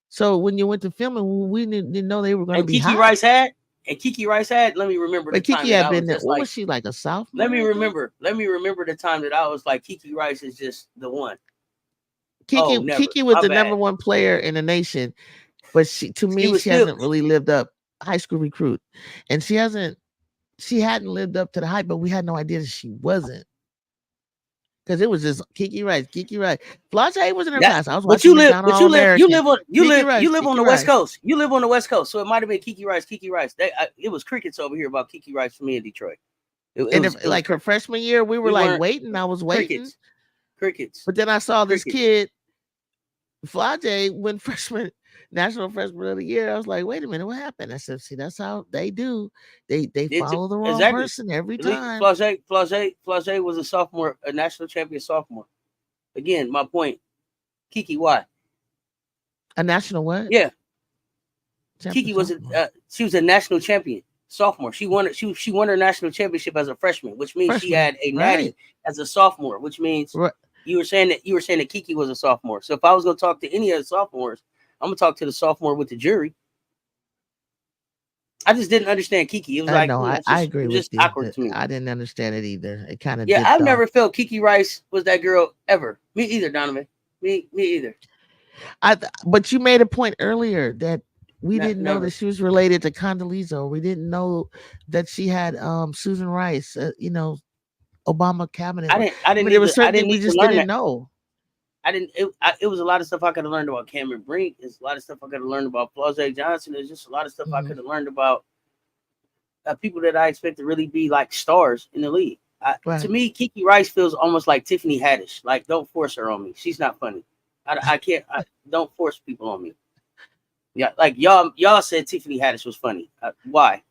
[SPEAKER 2] So when you went to filming, we didn't know they were going to
[SPEAKER 1] And
[SPEAKER 2] be
[SPEAKER 1] Kiki
[SPEAKER 2] hot.
[SPEAKER 1] Rice had, and Kiki Rice had. Let me remember the
[SPEAKER 2] But
[SPEAKER 1] time
[SPEAKER 2] Kiki
[SPEAKER 1] that
[SPEAKER 2] had
[SPEAKER 1] I was
[SPEAKER 2] been there.
[SPEAKER 1] just
[SPEAKER 2] What
[SPEAKER 1] like,
[SPEAKER 2] was she like, a
[SPEAKER 1] let
[SPEAKER 2] sophomore?
[SPEAKER 1] me
[SPEAKER 2] I think
[SPEAKER 1] remember. Let me remember the time that I was like, Kiki Rice is just the one.
[SPEAKER 2] Kiki
[SPEAKER 1] Oh, never.
[SPEAKER 2] Kiki was
[SPEAKER 1] My
[SPEAKER 2] the number
[SPEAKER 1] bad.
[SPEAKER 2] one player in the nation. But to
[SPEAKER 1] She
[SPEAKER 2] me,
[SPEAKER 1] was
[SPEAKER 2] she
[SPEAKER 1] still.
[SPEAKER 2] hasn't really lived up. High school recruit, and she hadn't lived up to the hype. But we had no idea that she wasn't. Because it was just Kiki Rice, Kiki Rice. Flauta was in her
[SPEAKER 1] That,
[SPEAKER 2] class. I was
[SPEAKER 1] but
[SPEAKER 2] watching
[SPEAKER 1] you live,
[SPEAKER 2] McDonald
[SPEAKER 1] but
[SPEAKER 2] All
[SPEAKER 1] you live, you
[SPEAKER 2] American.
[SPEAKER 1] live on, you
[SPEAKER 2] Kiki
[SPEAKER 1] live,
[SPEAKER 2] Rice,
[SPEAKER 1] you live on
[SPEAKER 2] Kiki
[SPEAKER 1] the West
[SPEAKER 2] Rice.
[SPEAKER 1] Coast. You live on the West Coast, so it might have been Kiki Rice, Kiki Rice. It was crickets over here about Kiki Rice for me in Detroit. It
[SPEAKER 2] And
[SPEAKER 1] was, it was
[SPEAKER 2] like her freshman year, we were
[SPEAKER 1] we
[SPEAKER 2] like
[SPEAKER 1] weren't
[SPEAKER 2] waiting. I was waiting.
[SPEAKER 1] crickets, crickets,
[SPEAKER 2] But then I saw this
[SPEAKER 1] crickets.
[SPEAKER 2] kid, Flauta, win freshman, national freshman of the year. I was like, wait a minute, what happened? I said, see, that's how they do. They
[SPEAKER 1] It's
[SPEAKER 2] follow the wrong
[SPEAKER 1] exactly.
[SPEAKER 2] person every time.
[SPEAKER 1] Flauta was a sophomore, a national champion sophomore. Again, my point. Kiki, why?
[SPEAKER 2] A national what?
[SPEAKER 1] Yeah,
[SPEAKER 2] Champion
[SPEAKER 1] Kiki was
[SPEAKER 2] sophomore.
[SPEAKER 1] she was a national champion sophomore. She won her national championship as a freshman, which means she
[SPEAKER 2] Freshman.
[SPEAKER 1] had a natty
[SPEAKER 2] Right.
[SPEAKER 1] as a sophomore, which means
[SPEAKER 2] Right.
[SPEAKER 1] you were saying that Kiki was a sophomore. So if I was gonna talk to any of the sophomores, I'm gonna talk to the sophomore with the jury. I just didn't understand Kiki. It was like,
[SPEAKER 2] No,
[SPEAKER 1] it's
[SPEAKER 2] I
[SPEAKER 1] just it
[SPEAKER 2] agree
[SPEAKER 1] was
[SPEAKER 2] with
[SPEAKER 1] just
[SPEAKER 2] you.
[SPEAKER 1] awkward to me.
[SPEAKER 2] I didn't understand it either. It kind of
[SPEAKER 1] Yeah,
[SPEAKER 2] dipped
[SPEAKER 1] I've
[SPEAKER 2] off.
[SPEAKER 1] never felt Kiki Rice was that girl ever. Me either, Donovan. Me either.
[SPEAKER 2] But you made a point earlier that we didn't know that
[SPEAKER 1] Never.
[SPEAKER 2] she was related to Condoleezza. We didn't know that she had Susan Rice, Obama cabinet.
[SPEAKER 1] I didn't. I
[SPEAKER 2] I mean,
[SPEAKER 1] didn't
[SPEAKER 2] there
[SPEAKER 1] need
[SPEAKER 2] was
[SPEAKER 1] to. I
[SPEAKER 2] certain
[SPEAKER 1] didn't
[SPEAKER 2] things we
[SPEAKER 1] need to
[SPEAKER 2] just
[SPEAKER 1] learn
[SPEAKER 2] didn't
[SPEAKER 1] that.
[SPEAKER 2] know.
[SPEAKER 1] I didn't. It was a lot of stuff I could have learned about Cameron Brink. There's a lot of stuff I could have learned about Flauta Johnson. There's just a lot of stuff I
[SPEAKER 2] Hmm.
[SPEAKER 1] could have learned about people that I expect to really be like stars in the league. To
[SPEAKER 2] Right.
[SPEAKER 1] me, Kiki Rice feels almost like Tiffany Haddish. Like, don't force her on me. She's not funny. I can't. Don't force people on me. Yeah, like y'all said Tiffany Haddish was funny. Why?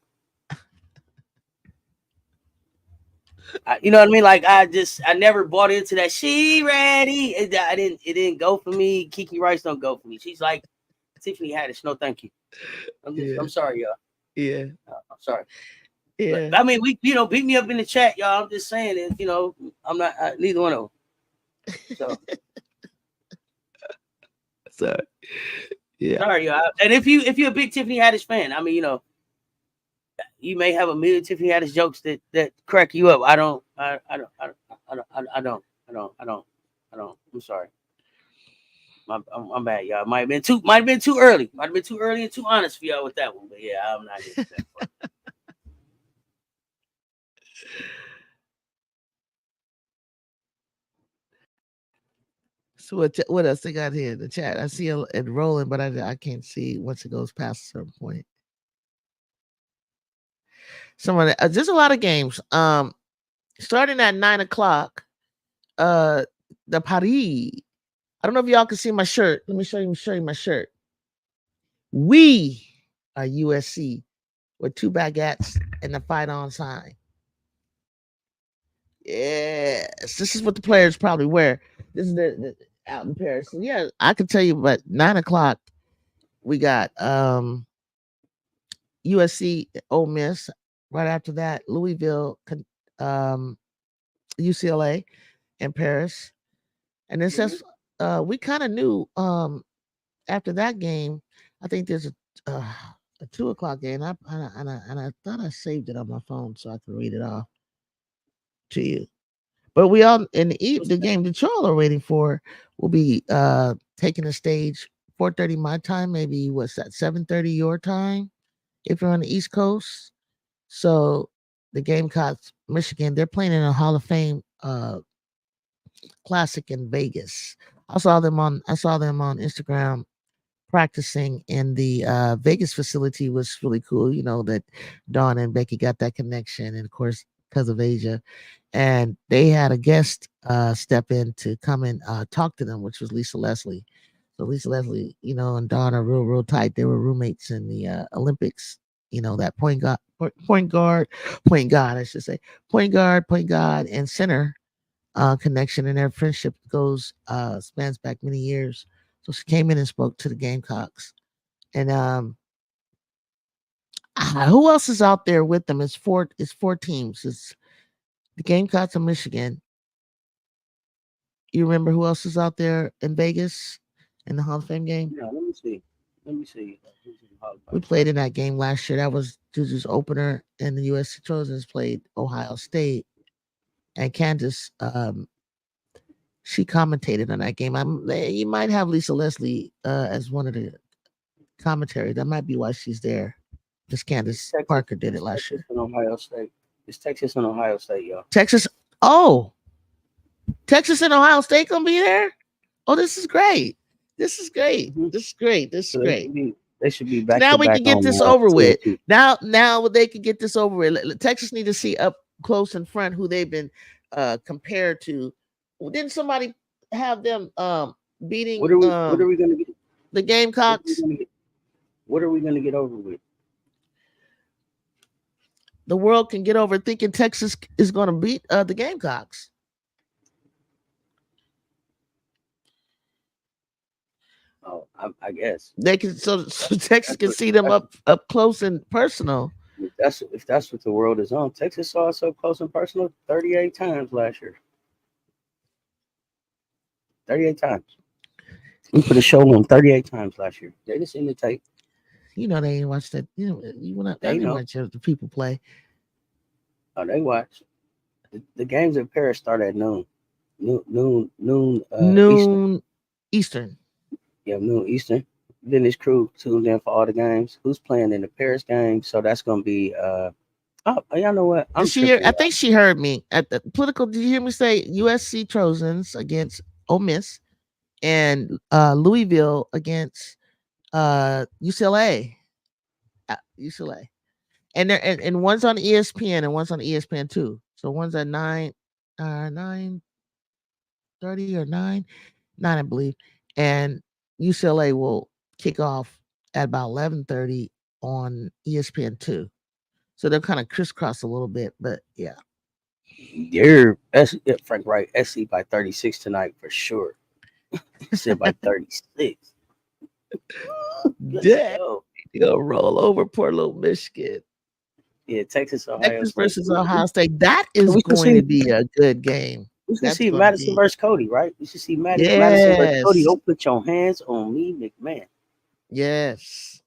[SPEAKER 1] You know what I mean? Like, I never bought into that. She ready? It didn't go for me. Kiki Rice don't go for me. She's like Tiffany Haddish. No, thank you.
[SPEAKER 2] Yeah.
[SPEAKER 1] I'm sorry, y'all.
[SPEAKER 2] Yeah.
[SPEAKER 1] I'm sorry. But
[SPEAKER 2] Yeah.
[SPEAKER 1] I mean, beat me up in the chat, y'all. I'm just saying it. I'm not neither one of them. So
[SPEAKER 2] So yeah.
[SPEAKER 1] sorry, y'all. And if you're a big Tiffany Haddish fan, I mean, you may have a million Tiffany Haddish jokes that crack you up. I don't. I'm sorry. I'm bad, y'all. Might have been too early. Might have been too early and too honest for y'all with that one. But yeah, I'm not here for that part.
[SPEAKER 2] So what else they got here in the chat? I see it rolling, but I can't see once it goes past a certain point. There's a lot of games. Starting at 9:00. The Paris. I don't know if y'all can see my shirt. Let me show you my shirt. We are USC with 2 baguettes and the fight on sign. Yes, this is what the players probably wear. This is the out in Paris. So yeah, I can tell you, but 9:00 we got USC Ole Miss. Right after that, Louisville, UCLA, and Paris. And then says we kind of knew after that game. I think there's a 2:00 game. I thought I saved it on my phone so I could read it off to you. But we all in the game that y'all are waiting for will be taking the stage 4:30 my time, maybe what's that 7:30 your time if you're on the East Coast. So the Gamecocks, Michigan, they're playing in a Hall of Fame classic in Vegas. I saw them on Instagram practicing in the Vegas facility. Was really cool. You know that Dawn and Becky got that connection, and of course because of Asia, and they had a guest step in to come and talk to them, which was Lisa Leslie. So Lisa Leslie, and Dawn are real tight. They were roommates in the Olympics. That point guard, I should say, point guard, and center connection, and their friendship spans back many years. So she came in and spoke to the Gamecocks. And who else is out there with them? It's four teams. It's the Gamecocks of Michigan. You remember who else is out there in Vegas in the Hall of Fame game?
[SPEAKER 1] Yeah, let me see.
[SPEAKER 2] We played in that game last year. That was Juju's opener, and the USC Trojans played Ohio State. And Candace, she commentated on that game. You might have Lisa Leslie as one of the commentaries. That might be why she's there. Because Candace Parker did it last year.
[SPEAKER 1] In Ohio State. It's Texas and Ohio State, y'all.
[SPEAKER 2] Texas. Oh, Texas and Ohio State gonna be there? Oh, this is great. This is great.
[SPEAKER 1] They should be back.
[SPEAKER 2] Now we can get this over with. Now they can get this over with. Texas need to see up close in front who they've been compared to. Didn't somebody have them beating?
[SPEAKER 1] What are we gonna get?
[SPEAKER 2] The Gamecocks.
[SPEAKER 1] What are we gonna get over with?
[SPEAKER 2] The world can get over thinking Texas is going to beat the Gamecocks.
[SPEAKER 1] Oh, I guess
[SPEAKER 2] they can. So Texas can see them up close and personal.
[SPEAKER 1] If that's what the world is on, Texas saw us up close and personal 38 times last year. 38 times. We put a show on 38 times last year. They just in the tape.
[SPEAKER 2] They ain't watch that. You want to watch the people play.
[SPEAKER 1] Oh, they watch. The games in Paris start at noon.
[SPEAKER 2] Eastern.
[SPEAKER 1] Yeah, noon Eastern. Then this crew tuned in for all the games. Who's playing in the Paris game? So that's gonna be y'all know what?
[SPEAKER 2] I think she heard me at the political. Did you hear me say USC Trojans against Ole Miss and Louisville against UCLA? UCLA. And one's on ESPN and one's on ESPN 2. So one's at 9:30 or 9, I believe. And UCLA will kick off at about 11:30 on ESPN 2. So they'll kind of crisscross a little bit, but yeah.
[SPEAKER 1] You're Frank Wright, SC by 36 tonight for sure. Said by 36.
[SPEAKER 2] Damn. You'll roll over poor little Michigan.
[SPEAKER 1] Yeah, Texas
[SPEAKER 2] versus Ohio State. That is going to be a good game.
[SPEAKER 1] We should see Madison versus Cody, right? We should see Madison versus Cody. Don't put your hands on me, McMahon.
[SPEAKER 2] Yes.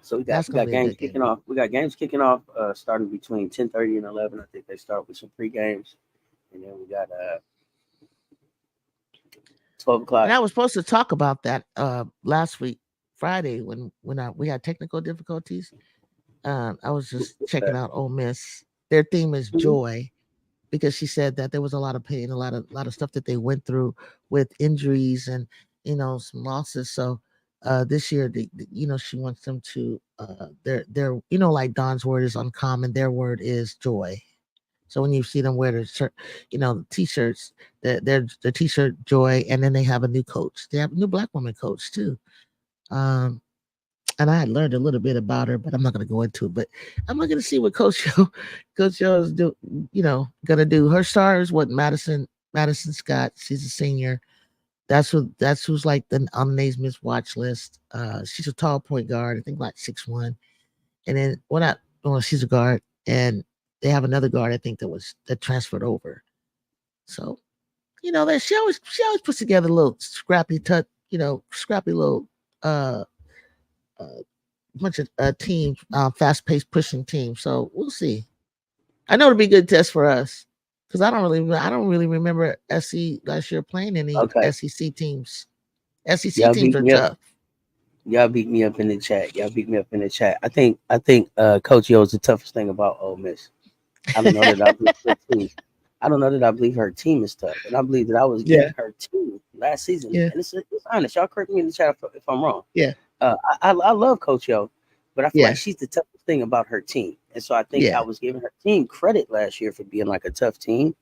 [SPEAKER 1] So we got games kicking off. We got games kicking off starting between 10:30 and 11. I think they start with some pre games, and then we got 12 o'clock.
[SPEAKER 2] And I was supposed to talk about that last week, Friday, when we had technical difficulties. I was just checking out Ole Miss. Their theme is
[SPEAKER 1] Mhm.
[SPEAKER 2] joy because she said that there was a lot of pain, a lot of stuff that they went through with injuries and some losses. So this year, she wants them to their like Don's word is uncommon. Their word is joy. So when you see them wear the shirt, the t-shirts, the t-shirt joy, and then they have a new coach. They have a new black woman coach too. Um, and I had learned a little bit about her, but I'm not going to go into it. But I'm looking to see what Coach Yo is gonna do. Her star is what Madison Scott. She's a senior. That's who's like the on the Naismith's watch list. She's a tall point guard. I think like 6'1". And then she's a guard, and they have another guard I think that transferred over. So that she always puts together a little scrappy little uh uh bunch of teams, fast paced pushing teams. So we'll see. I know it'll be a good test for us because I don't really remember SC last year playing any
[SPEAKER 1] Okay.
[SPEAKER 2] SEC teams. SEC
[SPEAKER 1] Y'all
[SPEAKER 2] teams
[SPEAKER 1] beat
[SPEAKER 2] are
[SPEAKER 1] me up.
[SPEAKER 2] tough.
[SPEAKER 1] Y'all beat me up in the chat. Y'all beat me up in the chat. I think Coach Yo is the toughest thing about Ole Miss. I don't know that I believe her team. I don't know that I believe her team is tough, and I believe that I was
[SPEAKER 2] Yeah,
[SPEAKER 1] giving her team last season.
[SPEAKER 2] yeah,
[SPEAKER 1] And it's honest. Y'all correct me in the chat if I'm wrong.
[SPEAKER 2] yeah,
[SPEAKER 1] I love Coach Yo, but I feel like
[SPEAKER 2] yeah,
[SPEAKER 1] she's the toughest thing about her team, and so I think I
[SPEAKER 2] yeah,
[SPEAKER 1] was giving her team credit last year for being like a tough team,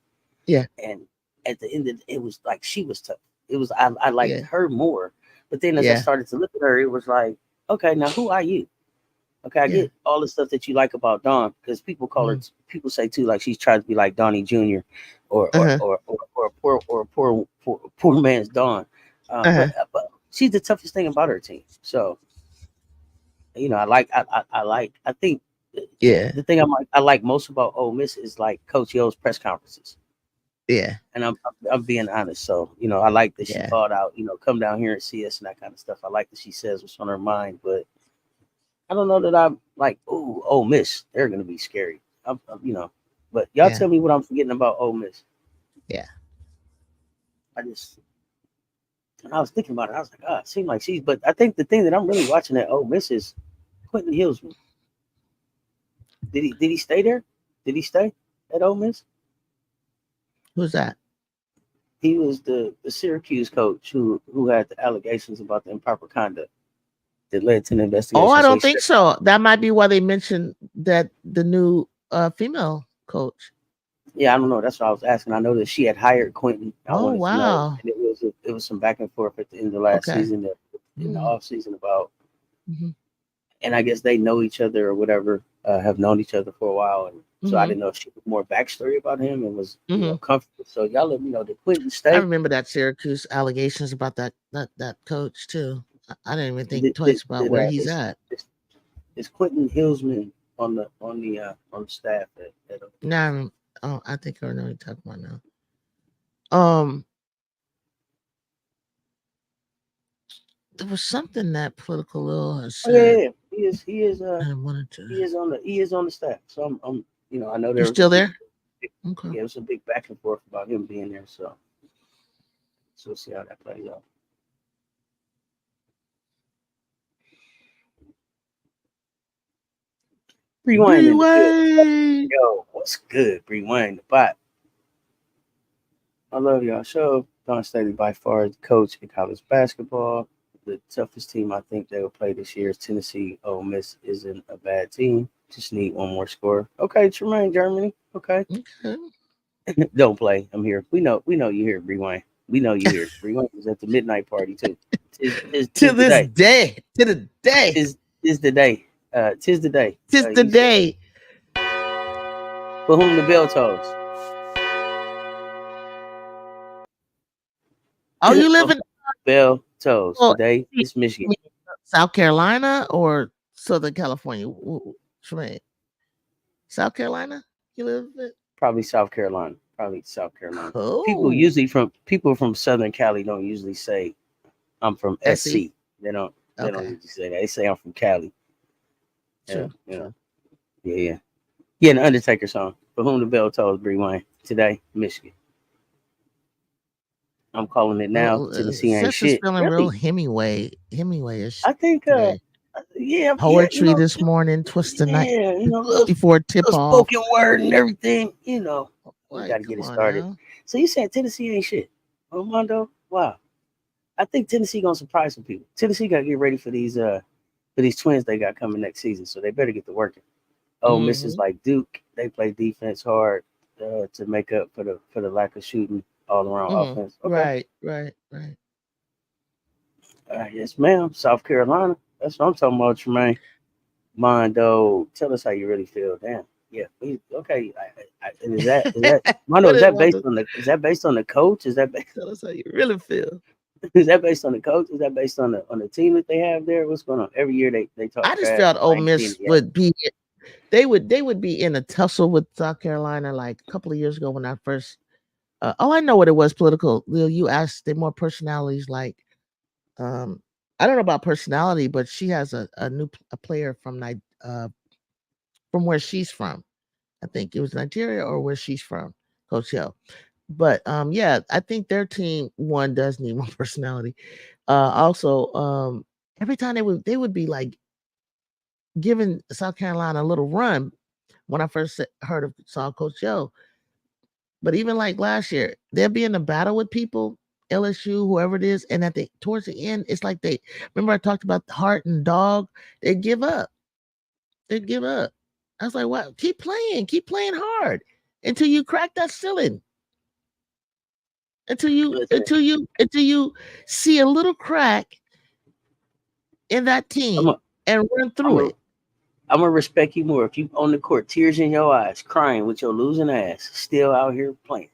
[SPEAKER 2] yeah,
[SPEAKER 1] and at the end of it was like she was tough. It was I liked
[SPEAKER 2] yeah,
[SPEAKER 1] her more, but then as I
[SPEAKER 2] yeah,
[SPEAKER 1] started to look at her, it was like, okay, now who are you? Okay, I
[SPEAKER 2] yeah.
[SPEAKER 1] get all the stuff that you like about Dawn because people call her.
[SPEAKER 2] Mm.
[SPEAKER 1] People say too like she's trying to be like Donnie Jr. or
[SPEAKER 2] Uh
[SPEAKER 1] or
[SPEAKER 2] huh.
[SPEAKER 1] or or, or a poor man's Dawn,
[SPEAKER 2] Uh huh.
[SPEAKER 1] but she's the toughest thing about her team. So I think the
[SPEAKER 2] Yeah,
[SPEAKER 1] the thing I like most about Ole Miss is like Coach Yo's press conferences,
[SPEAKER 2] yeah,
[SPEAKER 1] and I'm being honest. So I like that she
[SPEAKER 2] yeah,
[SPEAKER 1] called out, come down here and see us and that kind of stuff. I like that she says what's on her mind, but I don't know that I'm like, ooh, Ole Miss, they're gonna be scary. But y'all
[SPEAKER 2] yeah,
[SPEAKER 1] tell me what I'm forgetting about Ole Miss.
[SPEAKER 2] yeah.
[SPEAKER 1] I just when I was thinking about it, I was like, it seemed like she's. But I think the thing that I'm really watching at Ole Miss is Quentin Hillsman. Did he stay there? Did he stay at Ole Miss?
[SPEAKER 2] Who's that?
[SPEAKER 1] He was the Syracuse coach who had the allegations about the improper conduct that led to an
[SPEAKER 2] Oh,
[SPEAKER 1] investigation.
[SPEAKER 2] I
[SPEAKER 1] So he
[SPEAKER 2] don't think
[SPEAKER 1] stepped.
[SPEAKER 2] so. That might be why they mentioned that the new female coach.
[SPEAKER 1] Yeah, I don't know. That's what I was asking. I know that she had hired Quentin. I
[SPEAKER 2] Oh,
[SPEAKER 1] wanted to know,
[SPEAKER 2] wow.
[SPEAKER 1] and it was some back and forth at the end of last
[SPEAKER 2] Okay.
[SPEAKER 1] season, in the
[SPEAKER 2] Hmm.
[SPEAKER 1] off season about,
[SPEAKER 2] Hmm.
[SPEAKER 1] and I guess they know each other or whatever, have known each other for a while, and so I
[SPEAKER 2] Hmm.
[SPEAKER 1] didn't know if she was more backstory about him and was
[SPEAKER 2] Hmm.
[SPEAKER 1] comfortable. So y'all let me know. Did Quentin
[SPEAKER 2] I
[SPEAKER 1] stay?
[SPEAKER 2] remember that Syracuse allegations about that coach too. I didn't even think
[SPEAKER 1] Did
[SPEAKER 2] twice about
[SPEAKER 1] did
[SPEAKER 2] where he's at.
[SPEAKER 1] is, is Quentin Hillsman on the staff at
[SPEAKER 2] Now, oh, I think I know what you're talking about now. Um, there was something that Political Lil has
[SPEAKER 1] Oh yeah, yeah,
[SPEAKER 2] said.
[SPEAKER 1] yeah.
[SPEAKER 2] I wanted to.
[SPEAKER 1] He is on the staff. So I'm I know
[SPEAKER 2] You
[SPEAKER 1] there was a
[SPEAKER 2] still
[SPEAKER 1] big,
[SPEAKER 2] there? Okay.
[SPEAKER 1] yeah, it was a big back and forth about him being there. So we'll see how that plays out. Rewind in the build.
[SPEAKER 2] Breeway.
[SPEAKER 1] Yo, what's good? Rewind the bot. I love y'all show. Don Staley by far the coach in college basketball. The toughest team I think they will play this year is Tennessee. Ole Miss isn't a bad team. Just need one more score. Okay, Tremaine, Germany. Okay.
[SPEAKER 2] Okay.
[SPEAKER 1] Don't play. I'm here. We know you here, Rewind. We know you here. Rewind was at the midnight party too. Tis
[SPEAKER 2] To
[SPEAKER 1] the
[SPEAKER 2] this
[SPEAKER 1] day.
[SPEAKER 2] day. To the day.
[SPEAKER 1] Tis the day. Tis the day.
[SPEAKER 2] Tis the
[SPEAKER 1] He said,
[SPEAKER 2] day.
[SPEAKER 1] for whom the bell tolls.
[SPEAKER 2] Oh, you
[SPEAKER 1] For
[SPEAKER 2] live
[SPEAKER 1] whom
[SPEAKER 2] in
[SPEAKER 1] the bell tolls.
[SPEAKER 2] oh,
[SPEAKER 1] Today is Michigan.
[SPEAKER 2] South Carolina or Southern California? Tremaine, South Carolina? You live in?
[SPEAKER 1] Probably South Carolina. Probably South Carolina.
[SPEAKER 2] Oh,
[SPEAKER 1] People from Southern Cali don't usually say I'm from
[SPEAKER 2] SC.
[SPEAKER 1] SC. They don't
[SPEAKER 2] Okay.
[SPEAKER 1] usually say that. They say I'm from Cali. Yeah,
[SPEAKER 2] True. True.
[SPEAKER 1] yeah, yeah. Yeah, the Undertaker song. For whom the bell tolls, Bree Wayne. Today, Michigan. I'm calling it now. Tennessee ain't
[SPEAKER 2] Cess is
[SPEAKER 1] shit.
[SPEAKER 2] feeling real
[SPEAKER 1] Really?
[SPEAKER 2] Hemingway-ish
[SPEAKER 1] I think
[SPEAKER 2] today.
[SPEAKER 1] yeah, yeah,
[SPEAKER 2] Poetry this morning, twist the night
[SPEAKER 1] yeah, little,
[SPEAKER 2] before tip
[SPEAKER 1] little
[SPEAKER 2] off.
[SPEAKER 1] spoken word and everything, we
[SPEAKER 2] Like,
[SPEAKER 1] gotta get
[SPEAKER 2] come
[SPEAKER 1] it
[SPEAKER 2] on
[SPEAKER 1] started.
[SPEAKER 2] now.
[SPEAKER 1] So you saying Tennessee ain't shit. Armando? Wow. I think Tennessee gonna surprise some people. Tennessee gotta get ready for these twins they got coming next season, so they better get to working. Oh, Misses
[SPEAKER 2] Mm-hmm.
[SPEAKER 1] like Duke, they play defense hard to make up for the lack of shooting all around
[SPEAKER 2] Mm-hmm.
[SPEAKER 1] offense. Okay.
[SPEAKER 2] Right.
[SPEAKER 1] Yes, ma'am. South Carolina. That's what I'm talking about, Tremaine. Mondo, tell us how you really feel. Damn. Yeah. Okay. And is that Mondo?
[SPEAKER 2] What
[SPEAKER 1] Is
[SPEAKER 2] is
[SPEAKER 1] that
[SPEAKER 2] want
[SPEAKER 1] based
[SPEAKER 2] to
[SPEAKER 1] on the coach? Is that
[SPEAKER 2] tell us how you really feel?
[SPEAKER 1] is that based on the coach? Is that based on the team that they have there? What's going on? Every year they talk
[SPEAKER 2] I just
[SPEAKER 1] trash.
[SPEAKER 2] felt Ole
[SPEAKER 1] I ain't seen
[SPEAKER 2] Miss
[SPEAKER 1] it yet.
[SPEAKER 2] would be they would be in a tussle with South Carolina like a couple of years ago when I first I know what it was political. Lil, you asked they more personalities like um I don't know about personality, but she has a player from where she's from. I think it was Nigeria or where she's from, Coach Hill. But yeah, I think their team one does need more personality. Also, every time they would be like giving South Carolina a little run when I first heard of saw Coach Hill. But even like last year, they'll be in a battle with people, LSU, whoever it is, and towards the end, it's like they remember I talked about the heart and dog. They give up. They give up. I was like, "What? Keep playing hard until you crack that ceiling,
[SPEAKER 1] Listen,
[SPEAKER 2] until you see a little crack in that
[SPEAKER 1] I'm
[SPEAKER 2] team
[SPEAKER 1] a
[SPEAKER 2] and run
[SPEAKER 1] I'm
[SPEAKER 2] through
[SPEAKER 1] a
[SPEAKER 2] it,
[SPEAKER 1] I'm gonna respect you more if you on the court, tears in your eyes, crying with your losing ass, still out here playing.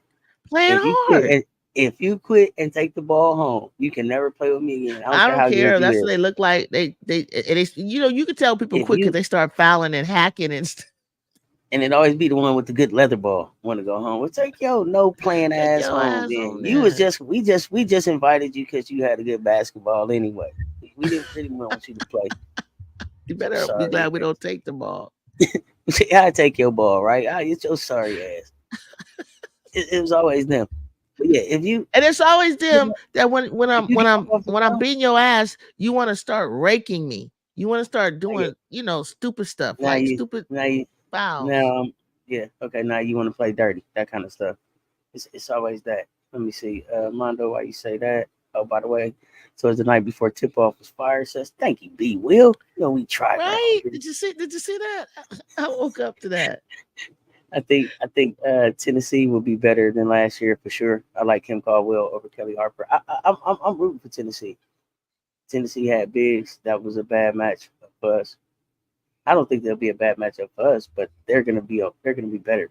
[SPEAKER 2] playing
[SPEAKER 1] If you quit
[SPEAKER 2] hard.
[SPEAKER 1] and if you quit and take the ball home, you can never play with me again. I don't
[SPEAKER 2] I
[SPEAKER 1] care
[SPEAKER 2] don't
[SPEAKER 1] how good
[SPEAKER 2] care.
[SPEAKER 1] you
[SPEAKER 2] That's what
[SPEAKER 1] is.
[SPEAKER 2] they look like. You can tell people
[SPEAKER 1] If
[SPEAKER 2] quit because
[SPEAKER 1] you
[SPEAKER 2] they start fouling and hacking and
[SPEAKER 1] and it always be the one with the good leather ball want to go home. Well, take your no playing
[SPEAKER 2] take
[SPEAKER 1] ass
[SPEAKER 2] your
[SPEAKER 1] home.
[SPEAKER 2] ass
[SPEAKER 1] Then
[SPEAKER 2] on
[SPEAKER 1] you was
[SPEAKER 2] there.
[SPEAKER 1] we just invited you because you had a good basketball anyway. We didn't really want you to play.
[SPEAKER 2] You
[SPEAKER 1] So
[SPEAKER 2] better be
[SPEAKER 1] sorry
[SPEAKER 2] glad we
[SPEAKER 1] ass.
[SPEAKER 2] don't take the ball.
[SPEAKER 1] I take your ball, right? It's your sorry ass. It was always them. But yeah,
[SPEAKER 2] And it's always them that
[SPEAKER 1] if you get off the
[SPEAKER 2] when I'm
[SPEAKER 1] ground,
[SPEAKER 2] beating your ass, you want to start raking me. You want to start
[SPEAKER 1] now you
[SPEAKER 2] doing stupid stuff
[SPEAKER 1] now
[SPEAKER 2] like
[SPEAKER 1] you
[SPEAKER 2] stupid
[SPEAKER 1] now you
[SPEAKER 2] fouls.
[SPEAKER 1] now yeah, okay, now you want to play dirty, that kind of stuff. It's always that. Let me see. Mondo, why you say that? Oh, by the way, so it's the night before tip off was fire. Says thank you, B Will. We tried right
[SPEAKER 2] Right?
[SPEAKER 1] already.
[SPEAKER 2] Did you see that? I woke up to that.
[SPEAKER 1] I think Tennessee will be better than last year for sure. I like Kim Caldwell over Kelly Harper. I'm rooting for Tennessee. Tennessee had bigs. That was a bad match for us. I don't think they'll be a bad matchup for us, but they're gonna be better.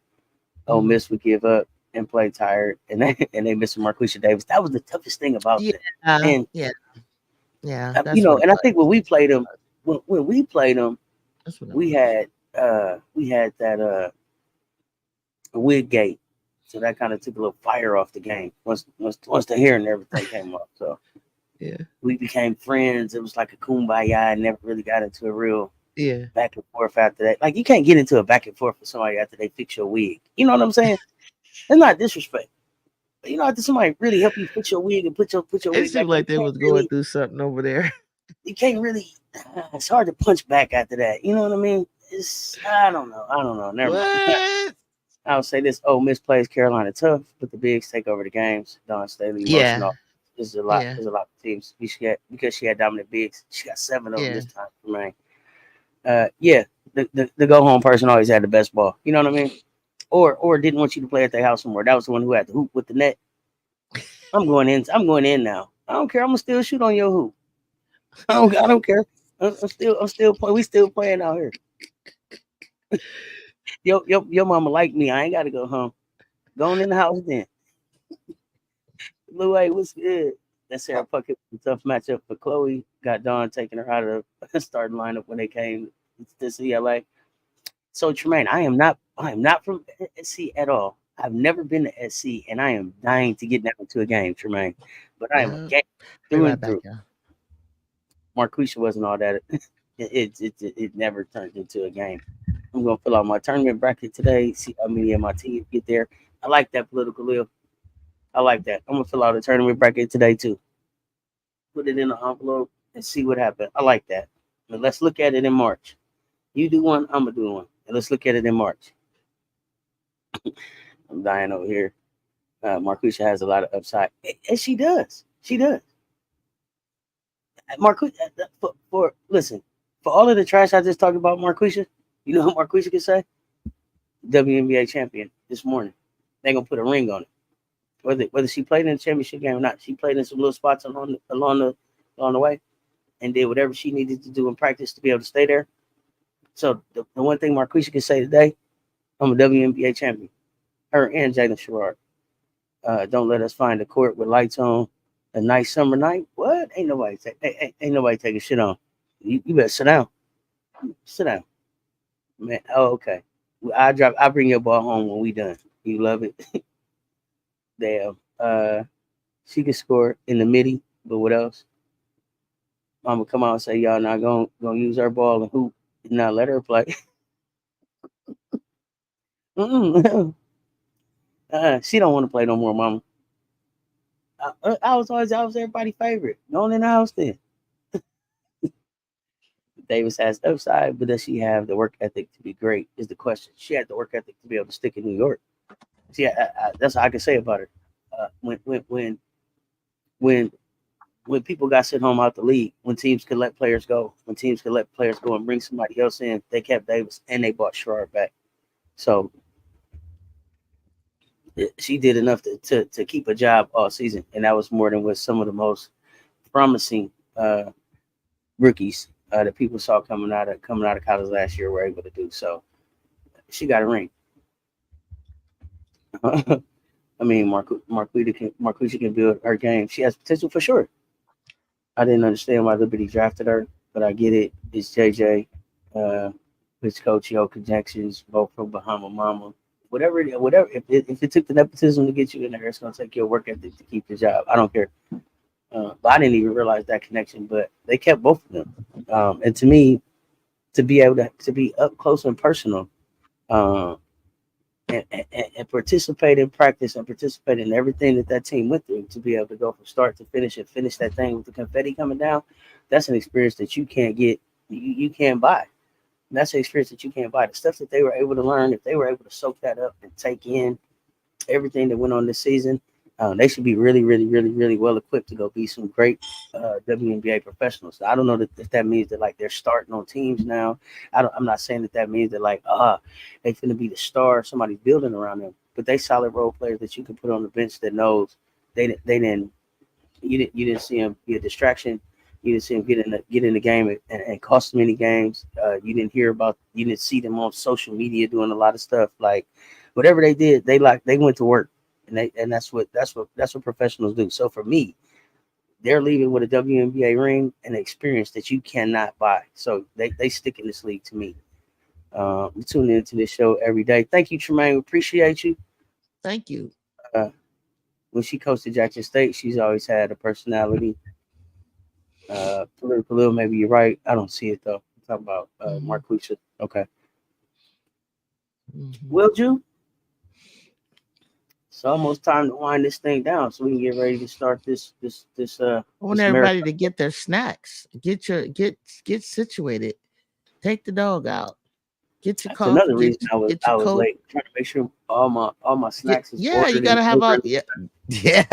[SPEAKER 1] Ole
[SPEAKER 2] Mm.
[SPEAKER 1] Miss would give up and play tired, and they missed Marquisha Davis. That was the toughest thing about them.
[SPEAKER 2] Yeah,
[SPEAKER 1] And
[SPEAKER 2] yeah, yeah. That's what it
[SPEAKER 1] and I
[SPEAKER 2] was.
[SPEAKER 1] think when we played them, when we played them,
[SPEAKER 2] That's what it
[SPEAKER 1] we
[SPEAKER 2] was.
[SPEAKER 1] had that wig gate, so that kind of took a little fire off the game once the hair and everything came up. So
[SPEAKER 2] Yeah,
[SPEAKER 1] we became friends. It was like a kumbaya. I never really got into a real
[SPEAKER 2] yeah.
[SPEAKER 1] back and forth after that. Like you can't get into a back and forth with somebody after they fix your wig. You know what I'm saying? It's not disrespect. But after somebody really help you fix your wig and put your
[SPEAKER 2] It
[SPEAKER 1] wig
[SPEAKER 2] seemed
[SPEAKER 1] back on,
[SPEAKER 2] like they was going through something over there.
[SPEAKER 1] you can't really. It's hard to punch back after that. You know what I mean? It's I don't know. I don't know. Never mind.
[SPEAKER 2] What?
[SPEAKER 1] I'll say this: Ole Miss plays Carolina tough, but the bigs take over the games. Don Staley motion
[SPEAKER 2] Yeah,
[SPEAKER 1] off. This is a lot.
[SPEAKER 2] yeah,
[SPEAKER 1] There's a lot of teams. Because she had dominant bigs. She got 7 of them
[SPEAKER 2] yeah.
[SPEAKER 1] this time for me. Yeah, the go home person always had the best ball. You know what I mean? Or didn't want you to play at their house somewhere. That was the one who had the hoop with the net. I'm going in. I'm going in now. I don't care. I'm gonna still shoot on your hoop. I don't care. I'm still playing. We still playing out here. Your mama like me. I ain't gotta go home. Going in the house then. Blue A, what's good? That's Sarah Puckett. A tough matchup for Chloe. Got Dawn taking her out of the starting lineup when they came to CLA. So Tremaine, I am not from SC at all. I've never been to SC, and I am dying to get down to a game, Tremaine. But I am a
[SPEAKER 2] Yeah.
[SPEAKER 1] game
[SPEAKER 2] Be
[SPEAKER 1] through
[SPEAKER 2] right
[SPEAKER 1] and
[SPEAKER 2] back,
[SPEAKER 1] through.
[SPEAKER 2] y'all.
[SPEAKER 1] Marquisha wasn't all that. It never turned into a game. I'm gonna fill out my tournament bracket today. See how many of my teams get there. I like that political live. I like that. I'm gonna fill out a tournament bracket today too. Put it in an envelope and see what happened. I like that. But let's look at it in March. You do one, I'm gonna do one, and let's look at it in March. I'm dying over here. Marquisha has a lot of upside, and she does. She does. Marquisha, for listen, for all of the trash I just talked about, Marquisha, you know what Marquisha can say? WNBA champion this morning. They're gonna put a ring on it. Whether she played in the championship game or not, she played in some little spots along the way and did whatever she needed to do in practice to be able to stay there. So the one thing Marquisha can say today, I'm a WNBA champion. Her and Jalen Sherrod. Don't let us find a court with lights on a nice summer night. What? Ain't nobody taking shit on. You better sit down. Sit down. Man. Oh, okay. I bring your ball home when we done. You love it. Damn. She can score in the midi, but what else? Mama come out and say y'all not gonna use her ball and hoop and not let her play. She don't want to play no more, mama. I was everybody's favorite. Going in the house then. Davis has upside, but does she have the work ethic to be great? Is the question. She had the work ethic to be able to stick in New York. See, that's all I can say about her. When when people got sent home out the league, when teams could let players go, when teams could let players go and bring somebody else in, they kept Davis and they bought Sherrod back. So she did enough to keep a job all season, and that was more than what some of the most promising rookies that people saw coming out of college last year were able to do. So she got a ring. I mean, Marquisha can build her game. She has potential for sure. I didn't understand why Liberty drafted her, but I get it. It's JJ, his coach, connections, both from Bahama Mama. Whatever. If it took the nepotism to get you in there, it's gonna take your work ethic to keep the job. I don't care. But I didn't even realize that connection. But they kept both of them. And to me, to be able to be up close and personal, uh, and participate in practice and participate in everything that team went through to be able to go from start to finish and finish that thing with the confetti coming down, that's an experience that you can't get, you can't buy. And that's an experience that you can't buy. The stuff that they were able to learn, if they were able to soak that up and take in everything that went on this season, they should be really, really, really, really well equipped to go be some great WNBA professionals. I don't know if that means that like they're starting on teams now. I'm not saying that means that like they finna be the star. Somebody's building around them, but they solid role players that you can put on the bench that knows they didn't you didn't see them be a distraction. You didn't see them get in the game and cost them any games. You didn't see them on social media doing a lot of stuff. Like whatever they did, they went to work, and that's what professionals do. So for me, they're leaving with a WNBA ring and an experience that you cannot buy. So they stick in this league to me. We tune into this show every day. Thank you, Tremaine. We appreciate you.
[SPEAKER 2] Thank you.
[SPEAKER 1] When she coached at Jackson State, she's always had a personality. Political, maybe you're right. I don't see it though. Talk about Marquisha. Okay. Will you? It's almost time to wind this thing down so we can get ready to start this.
[SPEAKER 2] I want everybody to get their snacks. Get situated. Take the dog out. Get your coffee.
[SPEAKER 1] Another reason I was late. Trying to make sure all my snacks is ordered.
[SPEAKER 2] You gotta have all. Yeah.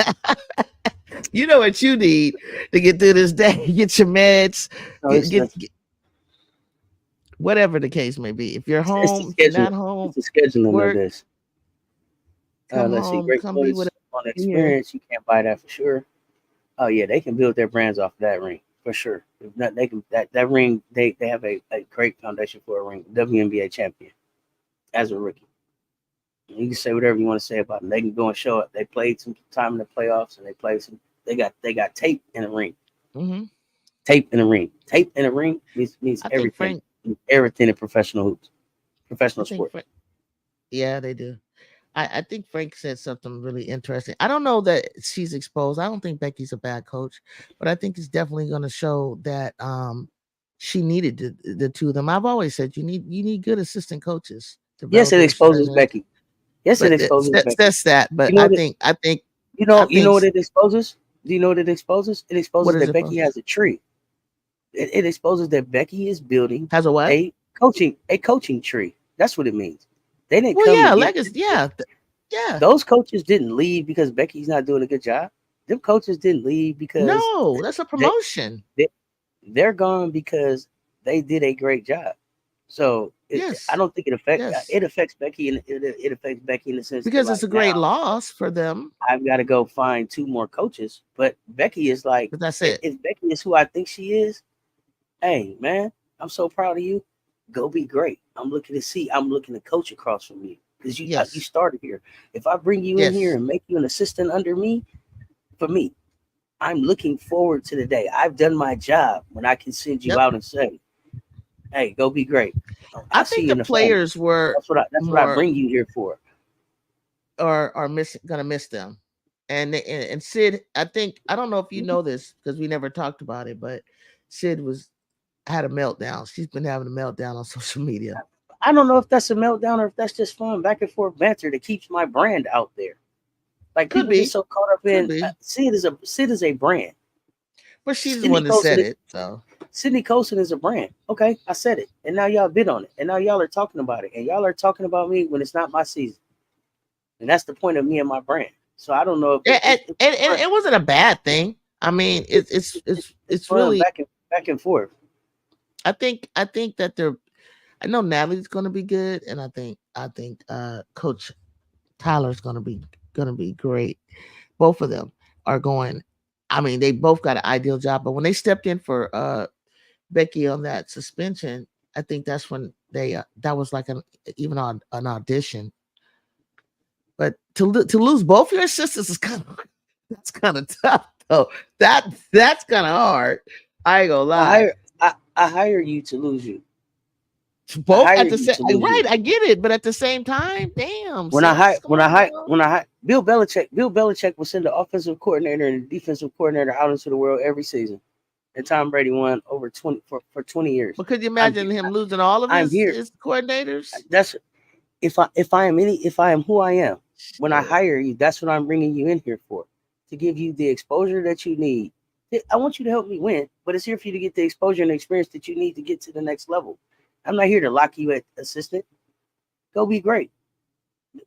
[SPEAKER 2] You know what you need to get through this day. Get your meds. Get whatever the case may be. If you're home, if you're not home,
[SPEAKER 1] it's the scheduling of this. Let's see. Great
[SPEAKER 2] come be with
[SPEAKER 1] on experience. You can't buy that for sure. Oh yeah, they can build their brands off of that ring for sure. If not, they can that ring. They have a great foundation for a ring. WNBA champion as a rookie. You can say whatever you want to say about them. They can go and show it. They played some time in the playoffs, and they played some. They got tape in the ring.
[SPEAKER 2] Mm-hmm.
[SPEAKER 1] Tape in the ring. Tape in the ring means everything. Everything in professional sport.
[SPEAKER 2] Yeah, they do. I think Frank said something really interesting. I don't know that she's exposed. I don't think Becky's a bad coach, but I think it's definitely going to show that she needed the two of them. I've always said you need good assistant coaches.
[SPEAKER 1] Yes, it exposes Becky. Yes, it exposes Becky.
[SPEAKER 2] That's that. But I think I
[SPEAKER 1] You
[SPEAKER 2] think
[SPEAKER 1] know what it exposes? Do you know what it exposes? It
[SPEAKER 2] what
[SPEAKER 1] exposes
[SPEAKER 2] is
[SPEAKER 1] that
[SPEAKER 2] it
[SPEAKER 1] Becky
[SPEAKER 2] supposed?
[SPEAKER 1] has a tree. It exposes that Becky is building
[SPEAKER 2] Has a what?
[SPEAKER 1] a coaching tree. That's what it means. They didn't
[SPEAKER 2] Well,
[SPEAKER 1] come to
[SPEAKER 2] yeah,
[SPEAKER 1] get
[SPEAKER 2] legacy. Yeah, yeah.
[SPEAKER 1] those coaches didn't leave because Becky's not doing a good job. Them coaches didn't leave because
[SPEAKER 2] No, that's a
[SPEAKER 1] they,
[SPEAKER 2] promotion.
[SPEAKER 1] they they're gone because they did a great job. So I
[SPEAKER 2] Yes,
[SPEAKER 1] don't think
[SPEAKER 2] yes,
[SPEAKER 1] it affects Becky, and it affects Becky in the sense that
[SPEAKER 2] because it's
[SPEAKER 1] like
[SPEAKER 2] a great
[SPEAKER 1] now
[SPEAKER 2] loss for them.
[SPEAKER 1] I've got to go find two more coaches. But Becky is like,
[SPEAKER 2] But that's it.
[SPEAKER 1] if Becky is who I think she is, hey man, I'm so proud of you. Go be great. I'm looking to coach across from you because you
[SPEAKER 2] Yes,
[SPEAKER 1] started here. If I bring you in here
[SPEAKER 2] yes.
[SPEAKER 1] and make you an assistant under me, for me, I'm looking forward to the day I've done my job when I can send you
[SPEAKER 2] Yep.
[SPEAKER 1] out and say, hey, go be great.
[SPEAKER 2] I
[SPEAKER 1] I see
[SPEAKER 2] think
[SPEAKER 1] you
[SPEAKER 2] the
[SPEAKER 1] in the family.
[SPEAKER 2] players were
[SPEAKER 1] That's what I
[SPEAKER 2] more
[SPEAKER 1] bring you here for.
[SPEAKER 2] are gonna miss them. And Sid, I think I don't know if you
[SPEAKER 1] Mhm.
[SPEAKER 2] know this because we never talked about it, but Sid was had a meltdown. She's been having a meltdown on social media.
[SPEAKER 1] I don't know if that's a meltdown or if that's just fun back and forth banter that keeps my brand out there. Like
[SPEAKER 2] Could
[SPEAKER 1] people get
[SPEAKER 2] be,
[SPEAKER 1] so caught up
[SPEAKER 2] could
[SPEAKER 1] in
[SPEAKER 2] be,
[SPEAKER 1] Sid is a brand.
[SPEAKER 2] but she's the
[SPEAKER 1] Sydney
[SPEAKER 2] one that
[SPEAKER 1] Colson
[SPEAKER 2] said
[SPEAKER 1] is
[SPEAKER 2] it. So
[SPEAKER 1] Sydney Colson is a brand. Okay, I said it, and now y'all bid on it, and now y'all are talking about it, and y'all are talking about me when it's not my season, and that's the point of me and my brand. So I don't know if
[SPEAKER 2] and
[SPEAKER 1] it's fun.
[SPEAKER 2] it wasn't a bad thing. I mean,
[SPEAKER 1] It's
[SPEAKER 2] it's
[SPEAKER 1] fun
[SPEAKER 2] really.
[SPEAKER 1] back and forth.
[SPEAKER 2] I think that they're. I know Natalie's going to be good, and I think Coach Tyler's going to be great. Both of them are going. I mean, they both got an ideal job, but when they stepped in for Becky on that suspension, I think that's when they that was like an audition. But to lose both your assistants is kind of that's kind of tough though. That's kind of hard. I ain't gonna
[SPEAKER 1] I
[SPEAKER 2] lie.
[SPEAKER 1] hire I hire you to lose you. I
[SPEAKER 2] Both
[SPEAKER 1] hire
[SPEAKER 2] at the
[SPEAKER 1] you
[SPEAKER 2] same
[SPEAKER 1] to lose
[SPEAKER 2] right.
[SPEAKER 1] you.
[SPEAKER 2] I get it, but at the same time, damn, sis, come on now.
[SPEAKER 1] Bill Belichick will send the offensive coordinator and the defensive coordinator out into the world every season. And Tom Brady won over 20 for 20 years.
[SPEAKER 2] But could you
[SPEAKER 1] I'm here.
[SPEAKER 2] imagine him losing all of
[SPEAKER 1] I'm here.
[SPEAKER 2] his coordinators?
[SPEAKER 1] That's if I am who I am. When I
[SPEAKER 2] Shit.
[SPEAKER 1] hire you, that's what I'm bringing you in here for, to give you the exposure that you need. I want you to help me win, but it's here for you to get the exposure and the experience that you need to get to the next level. I'm not here to lock you at assistant. Go be great.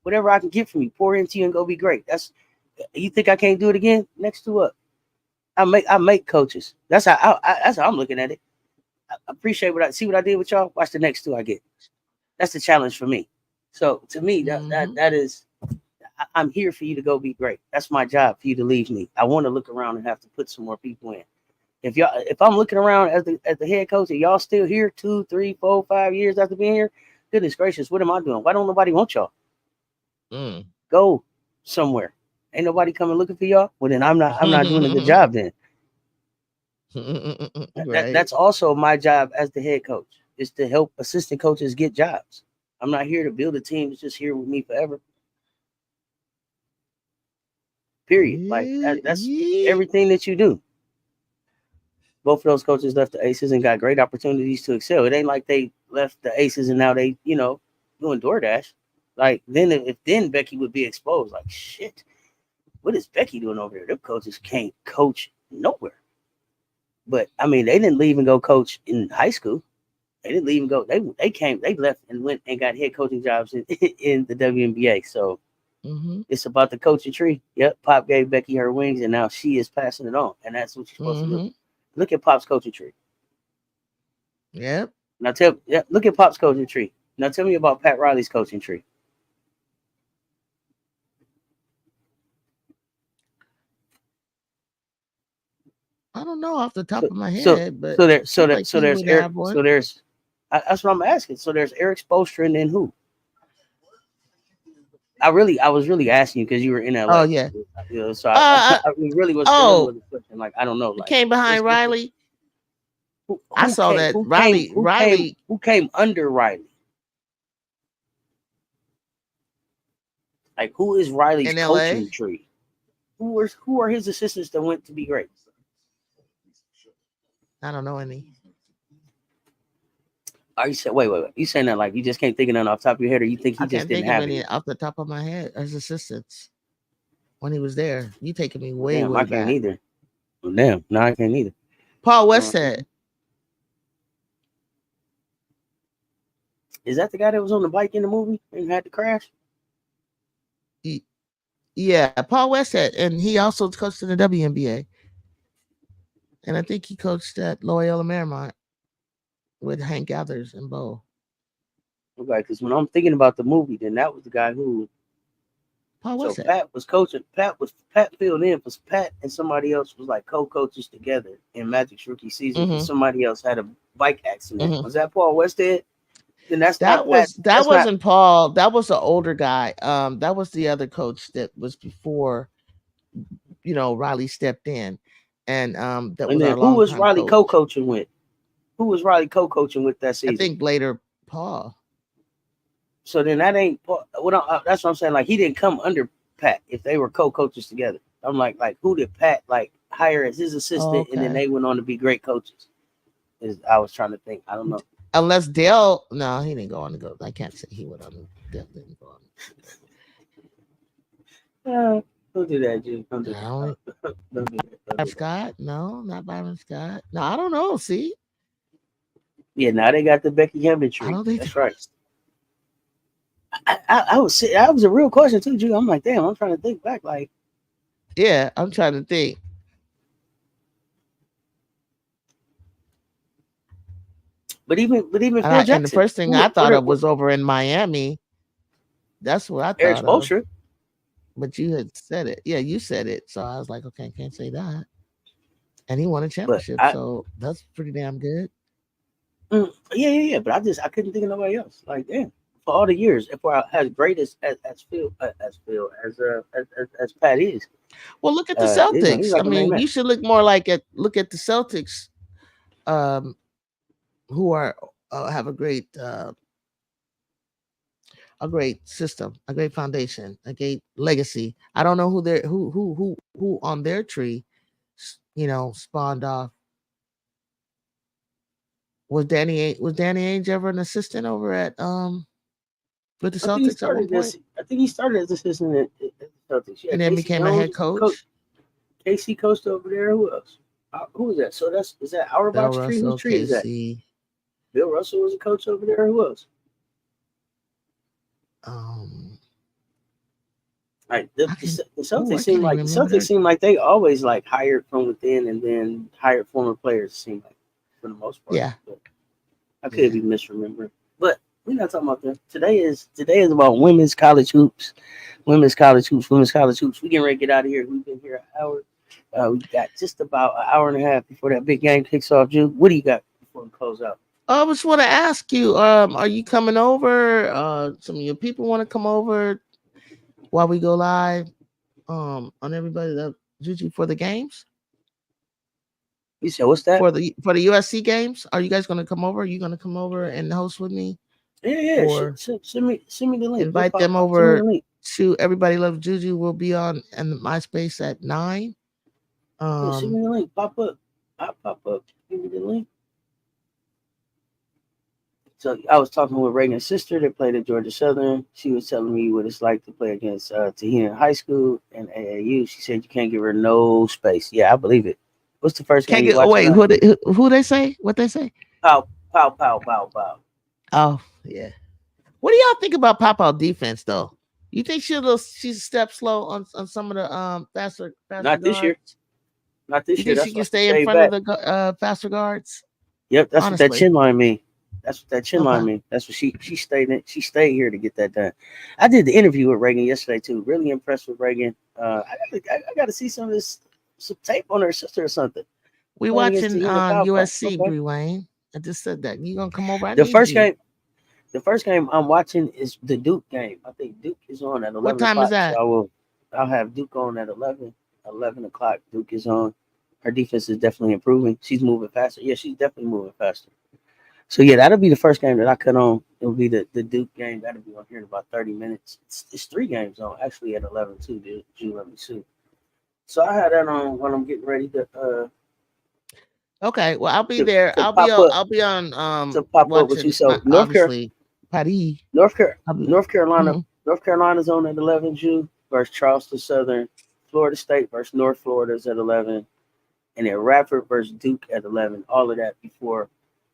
[SPEAKER 1] Whatever I can get from you, pour into you and go be great. That's You think I can't do it again? Next to what? I make coaches. That's how I'm looking at it. I appreciate what I see what I did with y'all. Watch the next two I get. That's the challenge for me. So to me,
[SPEAKER 2] Hmm.
[SPEAKER 1] that is I'm here for you to go be great. That's my job for you to leave me. I want to look around and have to put some more people in. If I'm looking around as the head coach and y'all still here 2, 3, 4, 5 years after being here, goodness gracious, what am I doing? Why don't nobody want y'all?
[SPEAKER 2] Mm.
[SPEAKER 1] Go somewhere. Ain't nobody coming looking for y'all. Well then I'm not doing a good job then.
[SPEAKER 2] Right.
[SPEAKER 1] That's also my job as the head coach is to help assistant coaches get jobs. I'm not here to build a team that's just here with me forever. Period. Like
[SPEAKER 2] Yeah,
[SPEAKER 1] that's
[SPEAKER 2] yeah.
[SPEAKER 1] everything that you do. Both of those coaches left the Aces and got great opportunities to excel. It ain't like they left the Aces and now they, doing DoorDash. Like then if then Becky would be exposed. Like shit, what is Becky doing over there? Them coaches can't coach nowhere. But I mean, they didn't leave and go coach in high school. They didn't leave and go. They left and went and got head coaching jobs in, in the WNBA. So
[SPEAKER 2] Hmm.
[SPEAKER 1] it's about the coaching tree. Yep, Pop gave Becky her wings, and now she is passing it on, and that's what you're supposed to do.
[SPEAKER 2] Hmm.
[SPEAKER 1] Look at Pop's coaching tree.
[SPEAKER 2] Yep.
[SPEAKER 1] Look at Pop's coaching tree. Now tell me about Pat Riley's coaching tree.
[SPEAKER 2] I don't know off the top
[SPEAKER 1] So
[SPEAKER 2] of my
[SPEAKER 1] so
[SPEAKER 2] head, but
[SPEAKER 1] so there
[SPEAKER 2] it
[SPEAKER 1] so
[SPEAKER 2] seemed
[SPEAKER 1] there
[SPEAKER 2] like
[SPEAKER 1] so
[SPEAKER 2] he
[SPEAKER 1] there's
[SPEAKER 2] would
[SPEAKER 1] Eric.
[SPEAKER 2] have
[SPEAKER 1] So
[SPEAKER 2] one.
[SPEAKER 1] there's That's what I'm asking. So there's Eric Spoelstra and then who? I was really asking you because you were in
[SPEAKER 2] Oh
[SPEAKER 1] LA.
[SPEAKER 2] yeah.
[SPEAKER 1] So
[SPEAKER 2] Uh.
[SPEAKER 1] it really
[SPEAKER 2] Oh,
[SPEAKER 1] was a question. Like I don't know.
[SPEAKER 2] it
[SPEAKER 1] Like
[SPEAKER 2] came behind
[SPEAKER 1] what's
[SPEAKER 2] Riley. I saw that Riley.
[SPEAKER 1] who came under Riley? Like who is Riley's
[SPEAKER 2] In LA.
[SPEAKER 1] coaching tree? Who are his assistants that went to be great?
[SPEAKER 2] I don't know any.
[SPEAKER 1] Are you saying wait? You saying that like you just can't think of none off the top of your head, or you think he
[SPEAKER 2] I
[SPEAKER 1] just
[SPEAKER 2] can't
[SPEAKER 1] didn't
[SPEAKER 2] think of
[SPEAKER 1] have
[SPEAKER 2] any
[SPEAKER 1] any?
[SPEAKER 2] off the top of my head as assistants. when he was there. You taking me
[SPEAKER 1] Well,
[SPEAKER 2] way,
[SPEAKER 1] damn,
[SPEAKER 2] way
[SPEAKER 1] I can't
[SPEAKER 2] back.
[SPEAKER 1] either. Well, damn, no, I can't either.
[SPEAKER 2] Paul
[SPEAKER 1] Uh,
[SPEAKER 2] Westhead.
[SPEAKER 1] is that the guy that was on the bike in the movie and had to crash?
[SPEAKER 2] Yeah, Paul Westhead, and he also coached in the WNBA. And I think he coached at Loyola Marymount with Hank Gathers and Bo.
[SPEAKER 1] Okay, because when I'm thinking about the movie, then that was the guy who.
[SPEAKER 2] Paul
[SPEAKER 1] So
[SPEAKER 2] Westhead.
[SPEAKER 1] Pat was coaching. Pat filled in because Pat and somebody else was like co-coaches together in Magic's rookie season because somebody else had a bike accident. Was that Paul Westhead? Then that's not Pat.
[SPEAKER 2] That
[SPEAKER 1] That's not.
[SPEAKER 2] wasn't Paul. That was the older guy. That was the other coach that was before, Riley stepped in, and that
[SPEAKER 1] And
[SPEAKER 2] was
[SPEAKER 1] then
[SPEAKER 2] our
[SPEAKER 1] who was
[SPEAKER 2] longtime
[SPEAKER 1] Riley
[SPEAKER 2] coach.
[SPEAKER 1] co-coaching with? Who was Riley co-coaching with that
[SPEAKER 2] I
[SPEAKER 1] season?
[SPEAKER 2] think later Paul.
[SPEAKER 1] So then that ain't that's what I'm saying. Like he didn't come under Pat if they were co-coaches together. I'm like who did Pat like hire as his assistant, and then they went on to be great coaches? I was trying to think. I don't know.
[SPEAKER 2] Unless Dale, no, he didn't go on to go. I can't say he went on. Dale didn't go
[SPEAKER 1] on. Don't do that, Juju. Don't do
[SPEAKER 2] that.
[SPEAKER 1] Don't do that.
[SPEAKER 2] Scott? No, not Byron Scott. No, I don't know. See?
[SPEAKER 1] Yeah, now they got the Becky Hammond tree. That's right. I was that was a real question too, Juju. I'm like, damn, I'm trying to think back. Like,
[SPEAKER 2] yeah, I'm trying to think.
[SPEAKER 1] But even Phil Jackson.
[SPEAKER 2] And the first thing I thought of was over in Miami. That's what I thought
[SPEAKER 1] Eric Spoelstra.
[SPEAKER 2] But you had said it. Yeah, you said it. So I was like, okay, I can't say that. And he won a championship, so that's pretty damn good.
[SPEAKER 1] Yeah. But I couldn't think of nobody else. Like, damn, for all the years, if we're as great as Phil as Pat is.
[SPEAKER 2] Well, look at the Celtics. He's like I mean, you should look more like look at the Celtics, who are have a great system, a great foundation, a great legacy. I don't know who on their tree, spawned off. Was Danny Ainge ever an assistant over at with the Celtics at one point?
[SPEAKER 1] I think he started as assistant at the Celtics. Yeah,
[SPEAKER 2] and then became a head coach.
[SPEAKER 1] Casey coached over there. Who else? Who was that? So is that Auerbach's tree? Whose tree is that? Bill Russell was a coach over there. Who else? The Celtics seem like they always like hired from within and then hired former players. It seemed like for the most part.
[SPEAKER 2] Yeah,
[SPEAKER 1] but I could be misremembering, but we're not talking about that. Today is about women's college hoops. Women's college hoops. We getting ready to get out of here. We've been here an hour. We got just about an hour and a half before that big game kicks off. Jude, what do you got before we close out?
[SPEAKER 2] I just want to ask you, are you coming over? Some of your people want to come over while we go live on everybody that Juju for the games?
[SPEAKER 1] You said what's that?
[SPEAKER 2] For the USC games? Are you guys going to come over? Are you going to come over and host with me?
[SPEAKER 1] Yeah. Send me the link.
[SPEAKER 2] Invite them over to Everybody Loves Juju. We'll be on in MySpace at 9.
[SPEAKER 1] Send me the link. Pop up. I'll pop up. Give me the link. So I was talking with Reagan's sister that played at Georgia Southern. She was telling me what it's like to play against Tahina High School and AAU. She said you can't give her no space. Yeah, I believe it. What's the first game?
[SPEAKER 2] Wait, who they say? What they say?
[SPEAKER 1] Pow.
[SPEAKER 2] Oh, yeah. What do y'all think about Pow defense though? You think she's step slow on some of the faster
[SPEAKER 1] Not
[SPEAKER 2] guards?
[SPEAKER 1] This year. Not this year.
[SPEAKER 2] She can stay in front of the faster guards?
[SPEAKER 1] Yep, that's what that chin line mean. That's what that chin line mean. That's what she stayed in. She stayed here to get that done. I did the interview with Reagan yesterday too. Really impressed with Reagan. I got to see some tape on her sister or something.
[SPEAKER 2] We watching USC, okay. Wayne. I just said that. You gonna come over?
[SPEAKER 1] The first game I'm watching is the Duke game. I think Duke is on at 11.
[SPEAKER 2] What time is that?
[SPEAKER 1] So I'll have Duke on at 11. 11 o'clock. Duke is on. Her defense is definitely improving. She's moving faster. Yeah, she's definitely moving faster. So yeah, that'll be the first game that I cut on. It'll be the Duke game. That'll be on here in about 30 minutes. It's 3 games on actually at 11 too. Let me see. So I had that on when I'm getting ready to.
[SPEAKER 2] Okay, well I'll be there. I'll be on
[SPEAKER 1] to pop up with you. So North Carolina,
[SPEAKER 2] Paris.
[SPEAKER 1] North Carolina, mm-hmm. North Carolina's on at 11 June versus Charleston Southern. Florida State versus North Florida is at 11, and then Radford versus Duke at 11. All of that before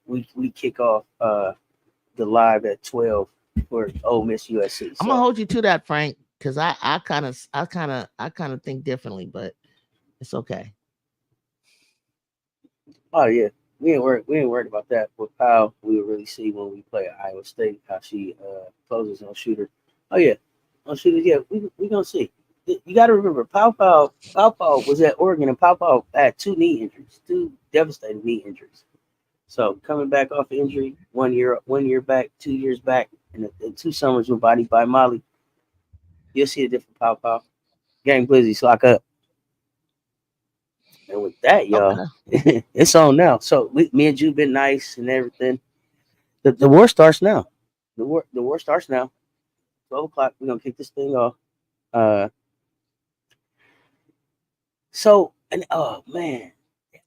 [SPEAKER 1] we kick off the live at 12 for Ole Miss USC.
[SPEAKER 2] I'm gonna
[SPEAKER 1] So,
[SPEAKER 2] hold you to that, Frank, because I kind of think differently, but it's okay.
[SPEAKER 1] oh yeah, we ain't worried about that. With Powell, we'll really see when we play Iowa State how she closes on shooter. Oh yeah, on shooters, yeah, we gonna see. You got to remember, Pow was at Oregon, and Pow had two devastating knee injuries. So coming back off injury, 1 year back, 2 years back, and the 2 summers with body by Molly, you'll see a different Pow. Gang Blizzy, lock up. And with that, y'all,
[SPEAKER 2] Okay.
[SPEAKER 1] it's on now. So me and Jude been nice and everything. The war starts now. The war starts now. 12 o'clock. We're gonna kick this thing off. Uh, so and oh man,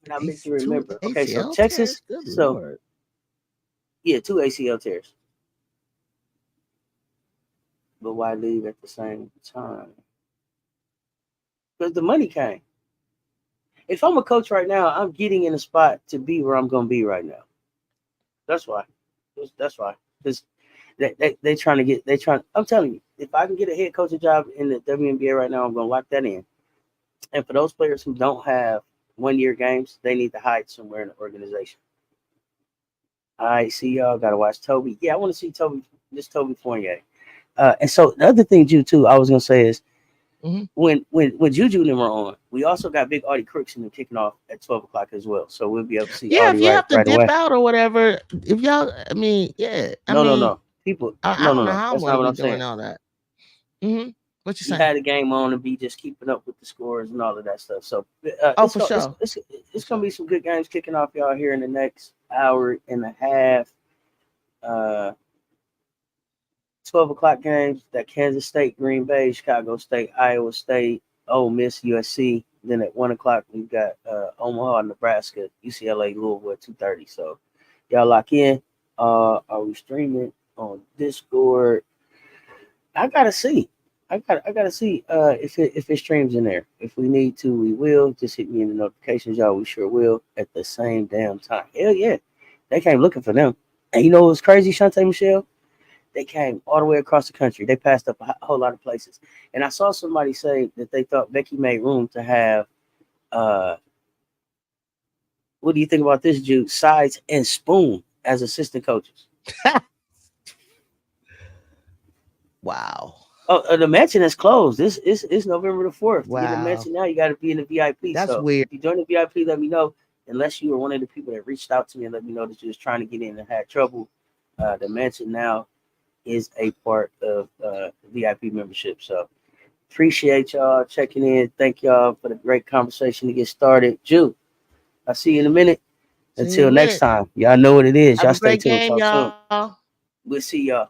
[SPEAKER 1] and I meant to
[SPEAKER 2] Two
[SPEAKER 1] remember. Okay, so
[SPEAKER 2] ACL
[SPEAKER 1] Texas.
[SPEAKER 2] tears. Good
[SPEAKER 1] So
[SPEAKER 2] lord.
[SPEAKER 1] yeah, 2 ACL tears. But why leave at the same time? Because the money came. If I'm a coach right now, I'm getting in a spot to be where I'm gonna be right now. That's why. That's why. Because they trying to get they trying. I'm telling you, if I can get a head coaching job in the WNBA right now, I'm gonna lock that in. And for those players who don't have 1 year games, they need to hide somewhere in the organization. All right, see y'all. Gotta watch Toby. Yeah, I want to see Toby. This Toby Fournier. And so the other thing, Jude, too, I was gonna say is
[SPEAKER 2] Hmm.
[SPEAKER 1] when Juju and them are on, we also got Big Audie Crooks and them kicking off at 12 o'clock as well. So we'll be able to see
[SPEAKER 2] Yeah,
[SPEAKER 1] Audie
[SPEAKER 2] if you
[SPEAKER 1] right
[SPEAKER 2] have to
[SPEAKER 1] right
[SPEAKER 2] dip
[SPEAKER 1] away.
[SPEAKER 2] out or whatever, if y'all, I mean, yeah, I
[SPEAKER 1] No, no,
[SPEAKER 2] mean,
[SPEAKER 1] no. People,
[SPEAKER 2] I
[SPEAKER 1] no, no,
[SPEAKER 2] don't know
[SPEAKER 1] no.
[SPEAKER 2] how I'm
[SPEAKER 1] That's
[SPEAKER 2] gonna
[SPEAKER 1] not what
[SPEAKER 2] be
[SPEAKER 1] I'm
[SPEAKER 2] doing
[SPEAKER 1] saying.
[SPEAKER 2] all that. What you
[SPEAKER 1] You
[SPEAKER 2] saying?
[SPEAKER 1] had a game on and be just keeping up with the scores and all of that stuff. So
[SPEAKER 2] Oh, for sure, for
[SPEAKER 1] it's gonna
[SPEAKER 2] sure.
[SPEAKER 1] be some good games kicking off, y'all, here in the next hour and a half. Uh, 12 o'clock games. That Kansas State, Green Bay, Chicago State, Iowa State, Ole Miss, USC. Then at 1 o'clock we've got Omaha, Nebraska, UCLA, Louisville at 2:30. So y'all lock in. Are we streaming on Discord? I gotta see. I gotta see if it streams in there. If we need to, we will. Just hit me in the notifications, y'all. We sure will at the same damn time. Hell yeah. They came looking for them. And you know what was crazy, Shantae Michelle? They came all the way across the country. They passed up a whole lot of places. And I saw somebody say that they thought Becky made room to have what do you think about this, Jude? Sides and Spoon as assistant coaches.
[SPEAKER 2] Wow,
[SPEAKER 1] Oh, the mansion is closed. This is November the 4th. To get a
[SPEAKER 2] wow,
[SPEAKER 1] mansion now, you got to be in the VIP.
[SPEAKER 2] that's
[SPEAKER 1] So
[SPEAKER 2] weird.
[SPEAKER 1] if you join the VIP, let me know. Unless you were one of the people that reached out to me and let me know that you was trying to get in and had trouble, the mansion now is a part of VIP membership. So appreciate y'all checking in. Thank y'all for the great conversation to get started. Jude, I'll see you in a minute.
[SPEAKER 2] See you in
[SPEAKER 1] Until
[SPEAKER 2] a
[SPEAKER 1] next
[SPEAKER 2] minute.
[SPEAKER 1] time, y'all know what it is.
[SPEAKER 2] Have
[SPEAKER 1] Y'all
[SPEAKER 2] a
[SPEAKER 1] stay
[SPEAKER 2] great
[SPEAKER 1] tuned.
[SPEAKER 2] game,
[SPEAKER 1] Talk soon.
[SPEAKER 2] y'all.
[SPEAKER 1] We'll see y'all.